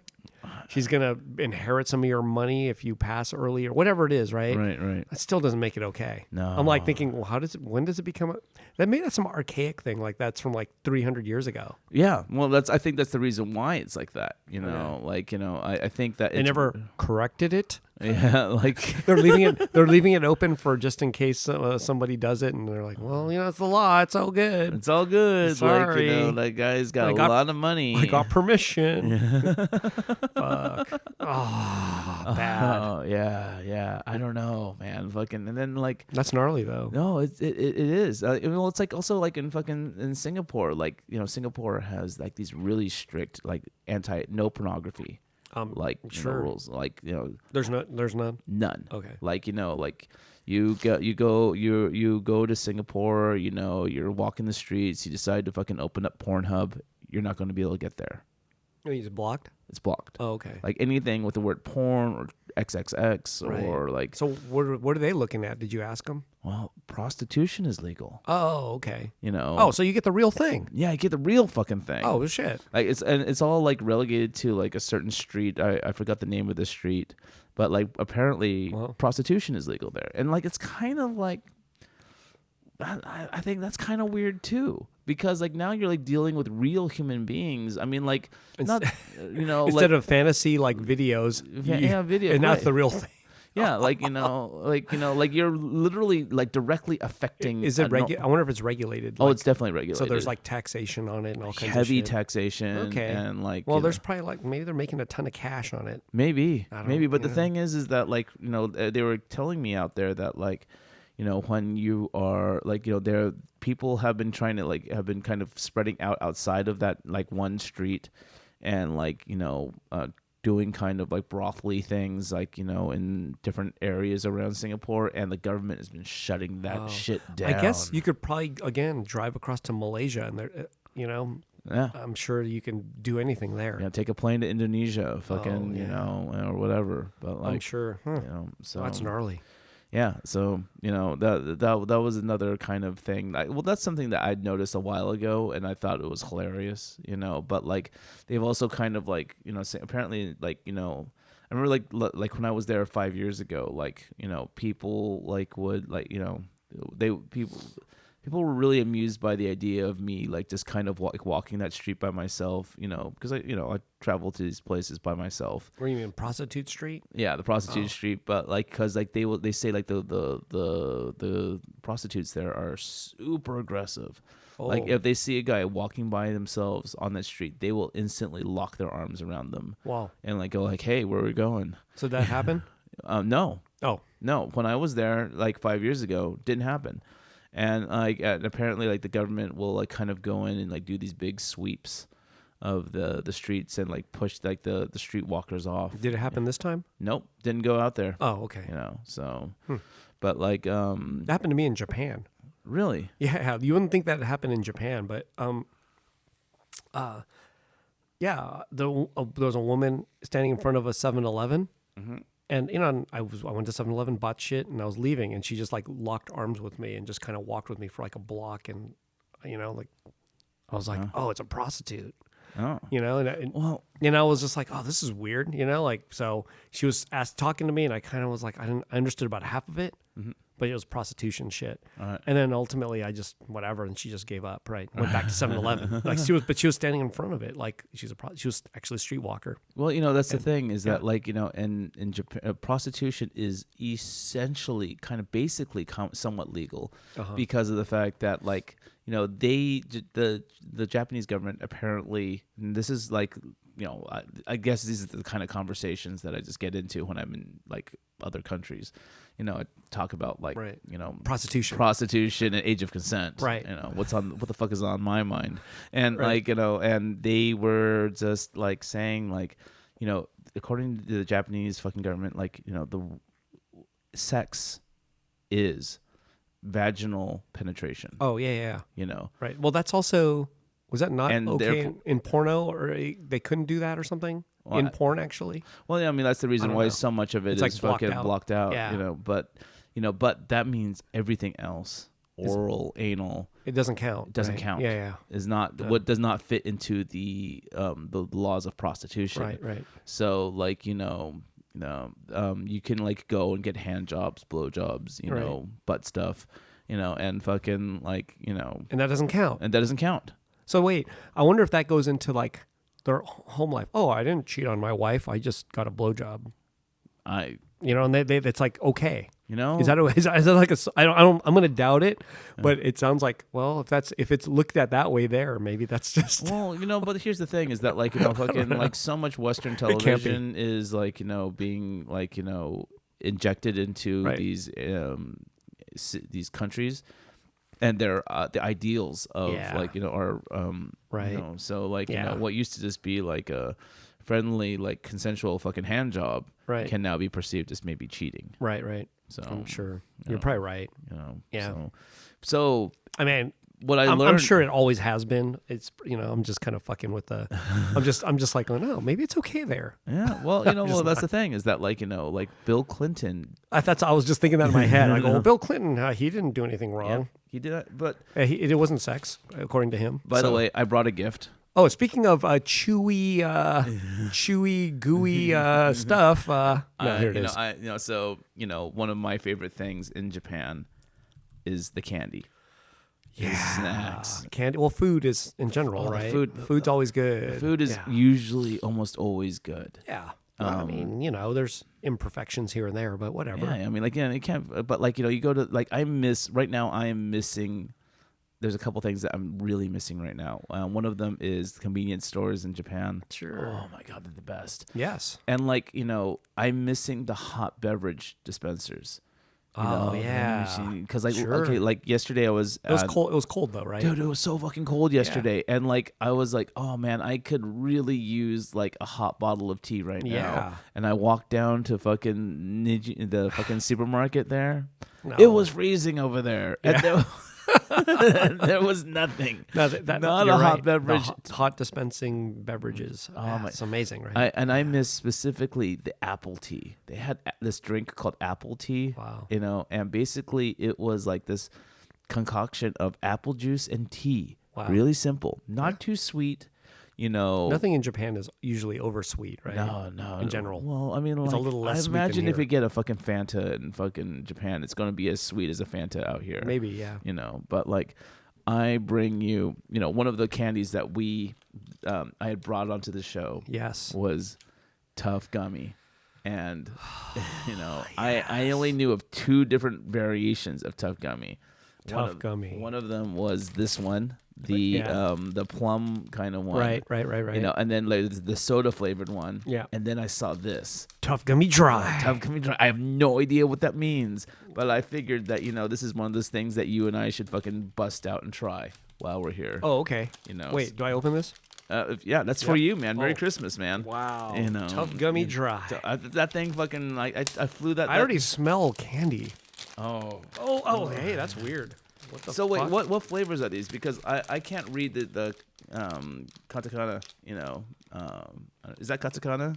she's going to inherit some of your money if you pass early or whatever it is, right? Right. That still doesn't make it okay. No. I'm like thinking, well, when does it become that made that some archaic thing like that's from like 300 years ago. Yeah. Well, I think that's the reason why it's like that, you know, like, you know, I think that They never corrected it. Yeah. Like They're leaving it open for just in case somebody does it and they're like, well, you know, it's the law. It's all good. it's all good. Sorry. Like, you know, that guy's got a lot of money. I got permission. Fuck. Oh, bad. Oh, yeah. I don't know, man. Fucking, and then like, That's gnarly though. no, it is. Well, it's like also like in Singapore, like, you know, Singapore has like these really strict like no pornography, like you know, rules. Like, you know, There's none. none. Okay. Like, you know, like you go to Singapore, you know, you're walking the streets, you decide to fucking open up Pornhub, you're not going to be able to get there. You just blocked? It's blocked. Oh, okay. Like anything with the word porn or XXX or like. So what are they looking at? Did you ask them? Well, prostitution is legal. Oh, okay. You know. Oh, so you get the real thing. Yeah, you get the real fucking thing. Oh shit. Like it's all like relegated to like a certain street. I forgot the name of the street, but like apparently prostitution is legal there, and like it's kind of like. I think that's kind of weird too, because like now you're like dealing with real human beings. I mean, like not, you know, instead like, of fantasy like videos, video, and right. that's the real thing. Yeah, like like you're literally like directly affecting. Is it I wonder if it's regulated. Oh, it's definitely regulated. So there's like taxation on it and all kinds of heavy shit. taxation. Okay. And like, well, there's probably like maybe they're making a ton of cash on it. Maybe. But the know. thing is that like, you know, they were telling me out there that like, you know, when you are like, you know, people have been trying to like have been kind of spreading out outside of that like one street, and like, you know, doing kind of like brothely things, like, you know, in different areas around Singapore, and the government has been shutting that shit down. I guess you could probably again drive across to Malaysia, and there, you know, yeah, I'm sure you can do anything there. Yeah, take a plane to Indonesia, fucking, you know, or whatever. But like, I'm sure. You know, so that's gnarly. Yeah, so you know that was another kind of thing. Well, that's something that I'd noticed a while ago, and I thought it was hilarious, you know. But like, they've also kind of like, you know, apparently like, you know, I remember like when I was there 5 years ago, like, you know, people like would like, you know, people were really amused by the idea of me like just kind of like walking that street by myself, you know, because I travel to these places by myself. Where you mean Prostitute Street? Yeah, the prostitute street, but like because like they say like the prostitutes there are super aggressive. Oh. Like if they see a guy walking by themselves on that street, they will instantly lock their arms around them. Wow. And like go like, hey, where are we going? So that happened? No. Oh no. When I was there like 5 years ago, didn't happen. And like apparently like the government will like kind of go in and like do these big sweeps of the streets and like push like the street walkers off. Did it happen this time? Nope, didn't go out there. Oh, okay. You know, so but like that happened to me in Japan. Really? Yeah, you wouldn't think that happened in Japan, but yeah, there was a woman standing in front of a 7-Eleven. Mm-hmm. And you know, I went to 7-Eleven, bought shit, and I was leaving, and she just like locked arms with me and just kind of walked with me for like a block, and you know, like I was like, oh, it's a prostitute, you know, and I was just like, oh, this is weird, you know, like so she was talking to me, and I kind of was like, I understood about half of it, but it was prostitution shit. Right. And then ultimately, I just whatever, and she just gave up. Right, went back to 7-Eleven. Like she was standing in front of it, like she was actually a streetwalker. Well, that's the thing is that like in Japan, prostitution is essentially kind of basically somewhat legal because of the fact that like the Japanese government apparently, and this is like I guess these are the kind of conversations that I just get into when I'm in like other countries. I talk about like prostitution and age of consent. Right. What the fuck is on my mind, and like and they were just like saying like according to the Japanese fucking government, like the sex is vaginal penetration. Oh yeah. Right. Well, that's also. Was that not okay in porno, or they couldn't do that or something in porn actually? Well, yeah, I mean that's the reason why so much of it is like fucking blocked out. Yeah. But that means everything else, oral, anal, it doesn't count. It doesn't count. Yeah. Is not what does not fit into the laws of prostitution. Right. So like you can like go and get hand jobs, blow jobs, butt stuff, and fucking like and that doesn't count. And that doesn't count. So wait, I wonder if that goes into like their home life. Oh, I didn't cheat on my wife. I just got a blowjob. And they it's like okay. Is that like I'm gonna doubt it, but it sounds like if it's looked at that way there, maybe that's just but here's the thing is that like fucking like so much Western television is like being like injected into these countries. And their the ideals of like are right. So like what used to just be like a friendly like consensual fucking hand job can now be perceived as maybe cheating. Right. So I'm sure you're probably right. Yeah. So I mean, what I learned, I'm sure it always has been. It's I'm just kind of fucking with the. I'm just like, oh no, maybe it's okay there. Yeah. Well, that's the thing is that like like Bill Clinton. I was just thinking that in my head. I go, well, Bill Clinton, he didn't do anything wrong. Yeah, he did that, but it wasn't sex, according to him. By the way, I brought a gift. Oh, speaking of chewy, gooey stuff. Here it is. So one of my favorite things in Japan is the candy. Snacks, candy. Well, food is in general, right? Food's always good. Food is usually almost always good. Yeah. I mean, there's imperfections here and there, but whatever. Yeah, I mean, like, it can't. But like, you go to like, I am missing. There's a couple things that I'm really missing right now. One of them is convenience stores in Japan. Sure. Oh my god, they're the best. Yes. And like, I'm missing the hot beverage dispensers. Because like okay, like yesterday I was. It was cold. It was cold though, right? Dude, it was so fucking cold yesterday, and like I was like, oh man, I could really use like a hot bottle of tea right now. Yeah. And I walked down to fucking the fucking supermarket there. No. It was freezing over there, and there was nothing. Not a hot beverage. Hot dispensing beverages. It's amazing, right? I miss specifically the apple tea. They had this drink called apple tea. Wow. And basically it was like this concoction of apple juice and tea. Wow. Really simple. Not too sweet. Nothing in Japan is usually over sweet, right? No. In general. Well, I mean, it's like, a little less I sweet imagine than if here. we get a fucking Fanta in fucking Japan, it's going to be as sweet as a Fanta out here. Maybe, yeah. But like, I bring you, one of the candies that I had brought onto the show. Yes. Was Tough Gummy. And, I only knew of 2 different variations of Tough Gummy. Tough Gummy. One of them was this one. The plum kind of one, right. And then like the soda flavored one, And then I saw this Tough Gummy Dry. Tough Gummy Dry. I have no idea what that means, but I figured that this is one of those things that you and I should fucking bust out and try while we're here. Oh, okay. Wait, do I open this? Yeah, that's for you, man. Merry Christmas, man. Wow. Tough Gummy Dry. That thing fucking like I flew that. I already smell candy. Oh. Hey, that's weird. What the so fuck? Wait, what flavors are these? Because I can't read the katakana. Is that katakana?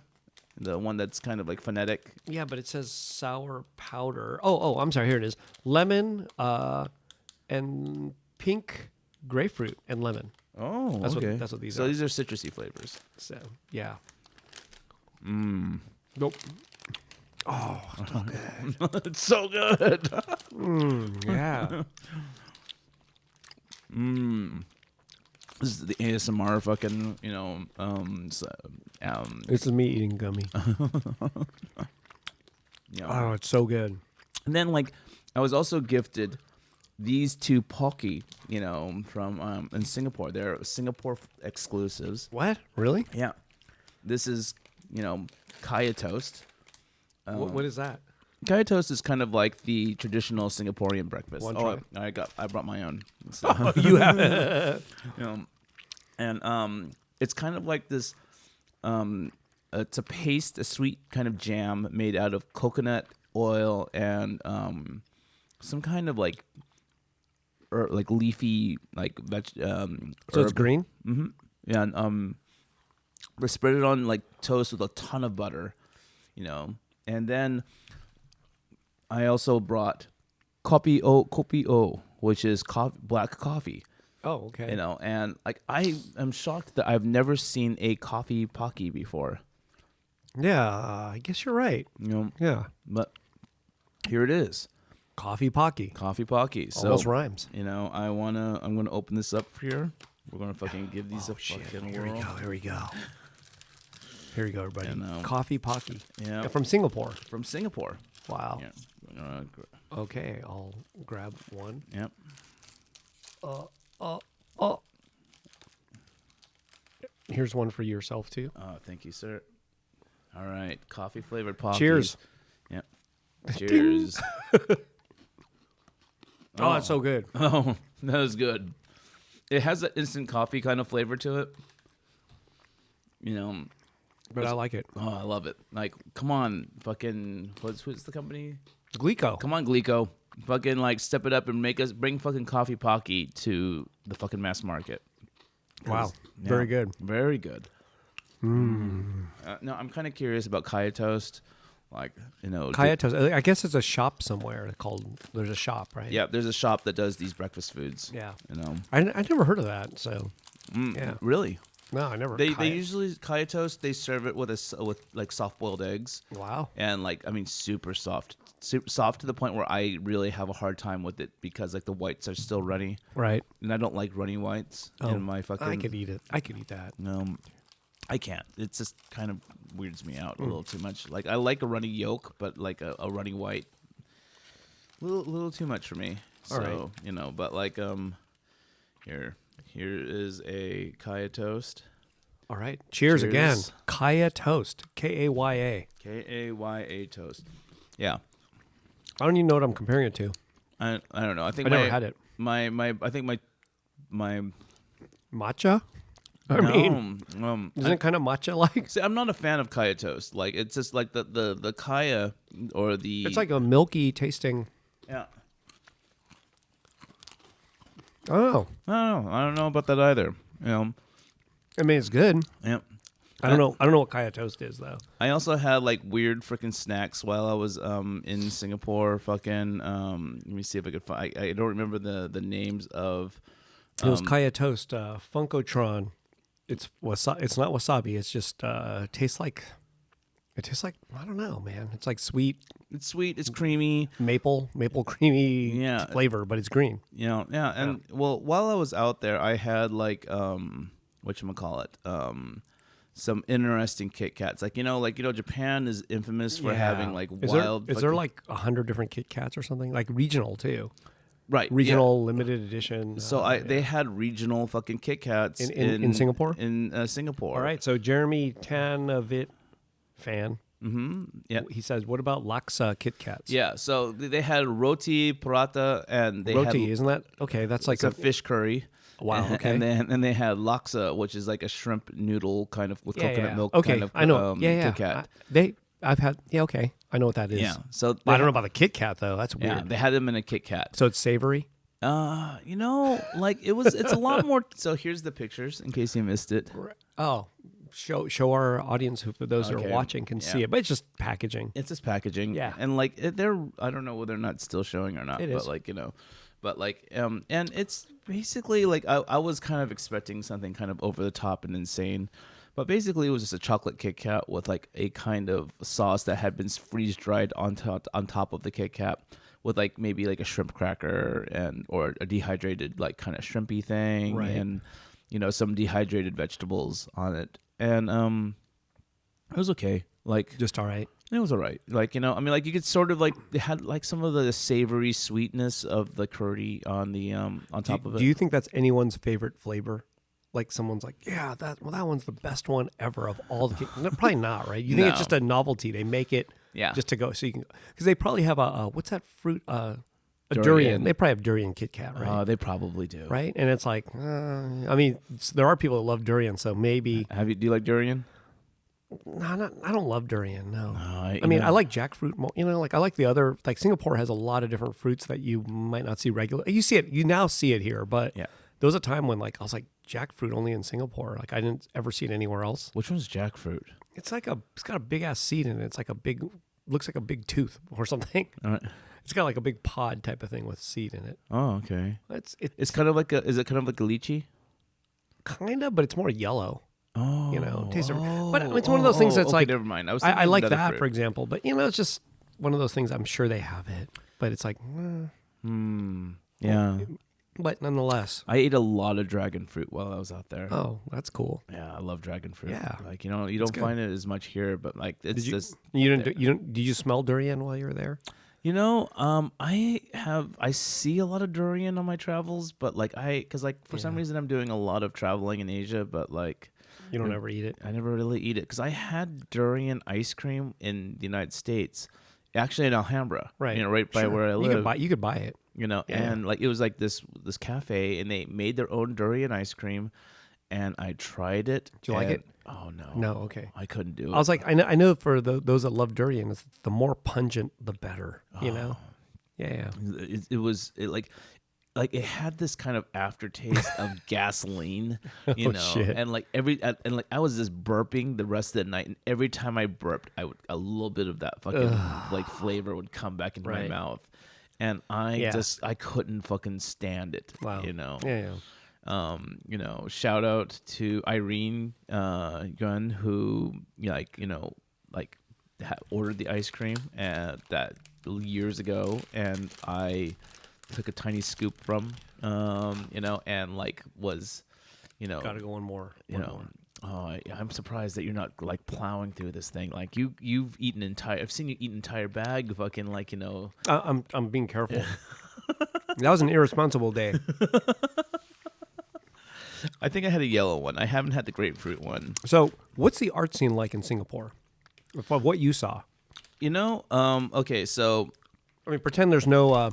The one that's kind of like phonetic. Yeah, but it says sour powder. Oh, I'm sorry. Here it is. Lemon, and pink grapefruit and lemon. Oh, okay. That's what these are. So these are citrusy flavors. So yeah. Mmm. Nope. Oh, so good. It's so good. Yeah. This is the ASMR fucking, This is me eating gummy. Oh, it's so good. And then, like, I was also gifted these two Pocky, from in Singapore. They're Singapore exclusives. What? Really? Yeah. This is, Kaya Toast. What is that? Kaya Toast is kind of like the traditional Singaporean breakfast. One I brought my own. So, You have. and it's kind of like this. It's a sweet kind of jam made out of coconut oil and some kind of like leafy So it's green. Mm-hmm. Yeah, and we spread it on like toast with a ton of butter, and then I also brought kopi o, which is black coffee. Oh, okay. And like I am shocked that I've never seen a coffee Pocky before. Yeah, I guess you're right. Yeah. But here it is. Coffee Pocky. Coffee Pocky. So, Almost rhymes. I'm gonna open this up here. We're gonna fucking give these a fucking Here whirl. we go. Here we go, everybody. And, Coffee Pocky. Yeah. From Singapore. From Singapore. Wow. Yeah. Okay, I'll grab one. Yep. Here's one for yourself too. Oh, thank you, sir. All right, coffee flavored Pockies. Cheers. Yep. Cheers. Oh, that's so good. Oh, that is good. It has that instant coffee kind of flavor to it. But I like it. Oh, I love it. Like, come on, fucking, who's the company? Glico. Come on, Glico. Fucking, like, step it up and bring fucking Coffee Pocky to the fucking mass market. Wow. Very good. Very good. No, I'm kind of curious about Kaya Toast. Like, Kaya Toast. I guess it's a shop somewhere called, there's a shop, right? Yeah, there's a shop that does these breakfast foods. Yeah. I never heard of that, so. Yeah. Really? No, I never. They usually Kaya Toast. They serve it with like soft boiled eggs. Wow. And super soft, soft to the point where I really have a hard time with it because like the whites are still runny. Right. And I don't like runny whites in my fucking. I could eat it. I could eat that. No, I can't. It just kind of weirds me out a little too much. Like I like a runny yolk, but like a runny white, little too much for me. All so but like Here is a Kaya Toast. All right. Cheers again. Kaya Toast. Kaya. Kaya Toast. Yeah. I don't even know what I'm comparing it to. I don't know. I think I never had it. I think my Matcha? I mean, isn't it kind of matcha like? See, I'm not a fan of Kaya Toast. Like it's just like the Kaya or the. It's like a milky tasting. Yeah. Oh. I don't know about that either. I mean, it's good. Yep. I don't know what Kaya Toast is though. I also had like weird freaking snacks while I was in Singapore. Fucking let me see if I could find. I don't remember the names of. It was Kaya Toast, Funkotron. It's It's not wasabi. It's just tastes like. It tastes like, I don't know, man. It's like sweet. It's sweet. It's creamy. Maple creamy flavor, but it's green. And well, while I was out there, I had like whatchamacallit, some interesting Kit Kats. Like Japan is infamous for having like wild. Is there like 100 different Kit Kats or something? Like regional too. Right. Regional limited edition. So they had regional fucking Kit Kats in Singapore? In Singapore. All right. So Jeremy Tanavit fan. Mm-hmm. Yeah. He says, "What about Laksa Kit Kats?" Yeah. So they had roti, paratha, and roti. Isn't that okay? That's like a fish curry. Wow. Okay. And they had laksa, which is like a shrimp noodle kind of with coconut milk. Okay. Kind of, I know. Kit Kat. I've had. Yeah. Okay. I know what that is. Yeah. So I don't know about the Kit Kat though. That's weird. Yeah. They had them in a Kit Kat. So it's savory. Like it's a lot more. So here's the pictures in case you missed it. Oh. Show our audience who those who are watching can see it, but it's just packaging. It's just packaging, yeah. And like they're, I don't know whether or not it's still showing or not, it but is. like and it's basically like I was kind of expecting something kind of over the top and insane, But basically, it was just a chocolate Kit Kat with like a kind of sauce that had been freeze dried on top of the Kit Kat, with like maybe like a shrimp cracker or a dehydrated like kind of shrimpy thing, Right. and some dehydrated vegetables on it, and it was okay. Like Just all right. it was all right. Like like you could sort of like they had like some of the savory sweetness of the curry on the on top of it. Do you think that's anyone's favorite flavor? Like someone's like, yeah, that one's the best one ever of all the. No, probably not, right? You think it's No. just a novelty? They make it just to go so you can, because they probably have a what's that fruit? A durian. They probably have durian Kit Kat, right? They probably do. Right, and it's like, I mean, there are people that love durian, so maybe. Do you like durian? No, I don't love durian. No, I I like jackfruit. Like I like the other. Like Singapore has a lot of different fruits that you might not see regularly. You now see it here, but Yeah. there was a time when like I was like jackfruit only in Singapore. Like I didn't ever see it anywhere else. Which one's jackfruit? It's got a big ass seed in it. It's like looks like a big tooth or something. All right. It's got like a big pod type of thing with seed in it. Oh, okay. It's Kind of like is it kind of like a lychee? kind of, but it's more yellow. Oh, Taste of, but it's one of those things that's okay, like, never mind. I like that, fruit. for example, but it's just one of those things. I'm sure they have it, but it's like, Yeah. but nonetheless. I ate a lot of dragon fruit while I was out there. Oh, that's cool. Yeah, I love dragon fruit. Yeah. Like, you don't good. find it as much here, but like it's just Did you smell durian while you were there? I see a lot of durian on my travels, but like cuz like for some reason I'm doing a lot of traveling in Asia, but like You don't ever eat it? I never really eat it cuz I had durian ice cream in the United States. Actually in Alhambra, Right. Right by Sure. where I live. You could buy it. Yeah. And like it was like this cafe, and they made their own durian ice cream, and I tried it. Do you like it? Oh no, No, okay. I couldn't do it. I was like, I know for those that love durian, it's the more pungent, the better. Yeah. Like it had this kind of aftertaste of gasoline, shit. and like I was just burping the rest of the night, and every time I burped, a little bit of that fucking like flavor would come back into my Right. mouth, and I couldn't fucking stand it. Wow. Yeah. Shout out to Irene Gunn, who ordered the ice cream that years ago, and I took a tiny scoop from, and like was, Gotta go one more. I'm surprised that you're not like plowing through this thing. Like you've eaten I've seen you eat an entire bag, fucking like I'm being careful. That was an irresponsible day. I think I had a yellow one. I haven't had the grapefruit one. So, what's the art scene like in Singapore? Of what you saw? Okay, so I mean, pretend there's no.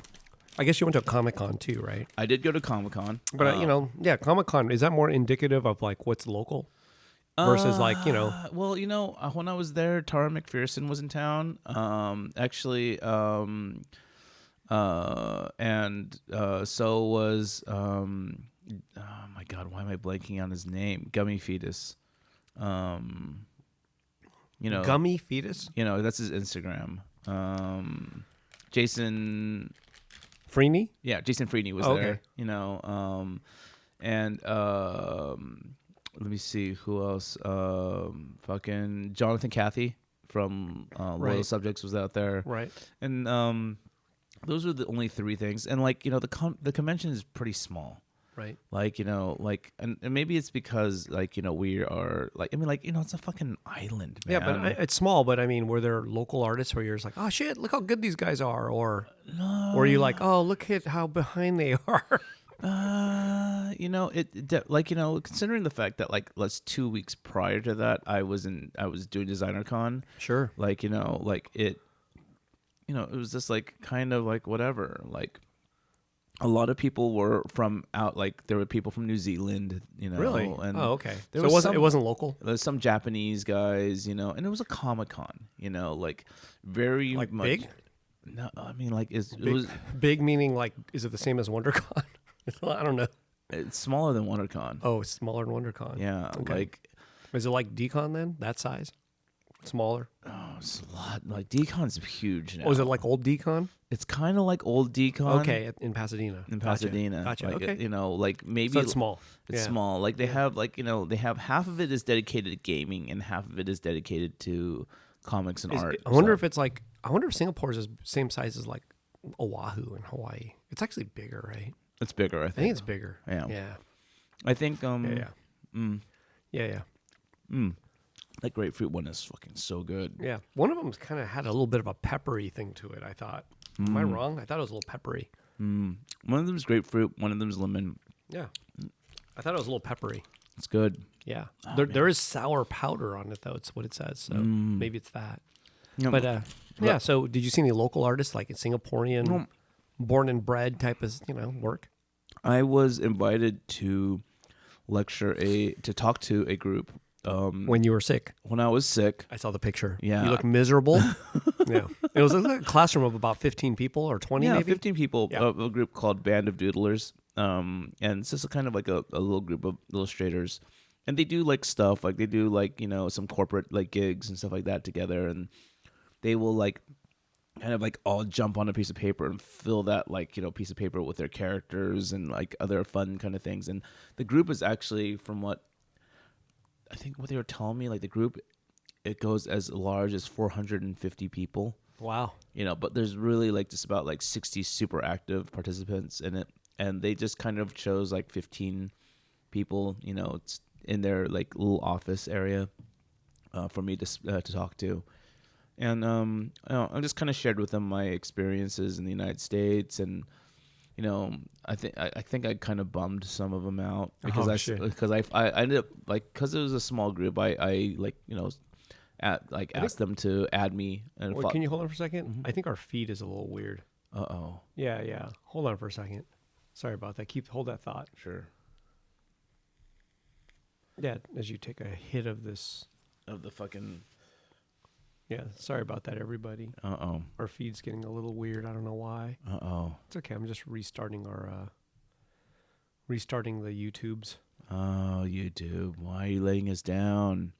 I guess you went to a Comic-Con too, right? I did go to Comic-Con. But Comic-Con, is that more indicative of like what's local versus like Well, when I was there, Tara McPherson was in town. So was oh my God, why am I blanking on his name? Gummy Fetus. Gummy Fetus? That's his Instagram. Jason Freeney? Yeah, Jason Freeney was Okay. there. Let me see who else. Fucking Jonathan Cathy from Loyal Subjects was out there. Right. And those are the only three things. And like the convention is pretty small. Right. Like, and maybe it's because like, we are like, it's a fucking island, man. Yeah, but it's small. But I mean, were there local artists where you're just like, oh shit, look how good these guys are, or are you like, oh, look at how behind they are? Considering the fact that like 2 weeks prior to that, I was doing DesignerCon. Sure. It was just like kind of like whatever, like. A lot of people were from out, like there were people from New Zealand, Really? And okay. There So it wasn't local? There's some Japanese guys, and it was a Comic-Con, like very like much. Big? No, I mean like it Big, was big meaning like is it the same as WonderCon? I don't know. it's smaller than WonderCon. Oh, it's smaller than WonderCon. Yeah, Okay. like Is it like Decon then? That size? Smaller. Oh, it's a lot. Like Decon's huge now. Oh, is it like old Decon? It's kind of like old Decon. Okay, in Pasadena. In Pasadena. Gotcha. Like, Okay. you know, like maybe So it's small. It's small. Like they have like, you know, they have half of it is dedicated to gaming and half of it is dedicated to comics and art. I wonder if it's like, I wonder if Singapore's is same size as like Oahu in Hawaii. It's actually bigger, right? It's bigger, I I think. think it's bigger. Yeah. Yeah. I think Yeah. that grapefruit one is fucking so good. Yeah. One of them kind of had a little bit of a peppery thing to it, I thought. Am I wrong? I thought it was a little peppery. One of them is grapefruit, one of them is lemon. Yeah. I thought it was a little peppery. It's good. Yeah. There is sour powder on it, though. It's what it says. So maybe it's that. Yeah, But yeah, so did you see any local artists, like Singaporean, born and bred type of, work? I was invited to to talk to a group. When you were sick. When I was sick. I saw the picture. Yeah. You look miserable. Yeah. It was a classroom of about 15 people or 20 maybe? 15 people, Yeah. a group called Band of Doodlers. And it's just kind of like a little group of illustrators. And they do like stuff, like they do like, some corporate like gigs and stuff like that together. And they will like kind of like all jump on a piece of paper and fill that like, piece of paper with their characters and like other fun kind of things. And the group is actually, from what I think what they were telling me, like the group, it goes as large as 450 people. Wow. But there's really like just about like 60 super active participants in it. And they just kind of chose like 15 people, it's in their like little office area for me to talk to. And I just kind of shared with them my experiences in the United States, and I think I kind of bummed some of them out because I ended up like, because it was a small group, I like asked them to add me. And Wait, can you hold on for a second? Mm-hmm. I think our feed is a little weird. Yeah. Hold on for a second. Sorry about that. Hold that thought. Sure. Yeah, as you take a hit of this. Of the fucking. Yeah, sorry about that, everybody. Our feed's getting a little weird. I don't know why. It's okay. I'm just restarting the YouTubes. Oh, YouTube. Why are you letting us down?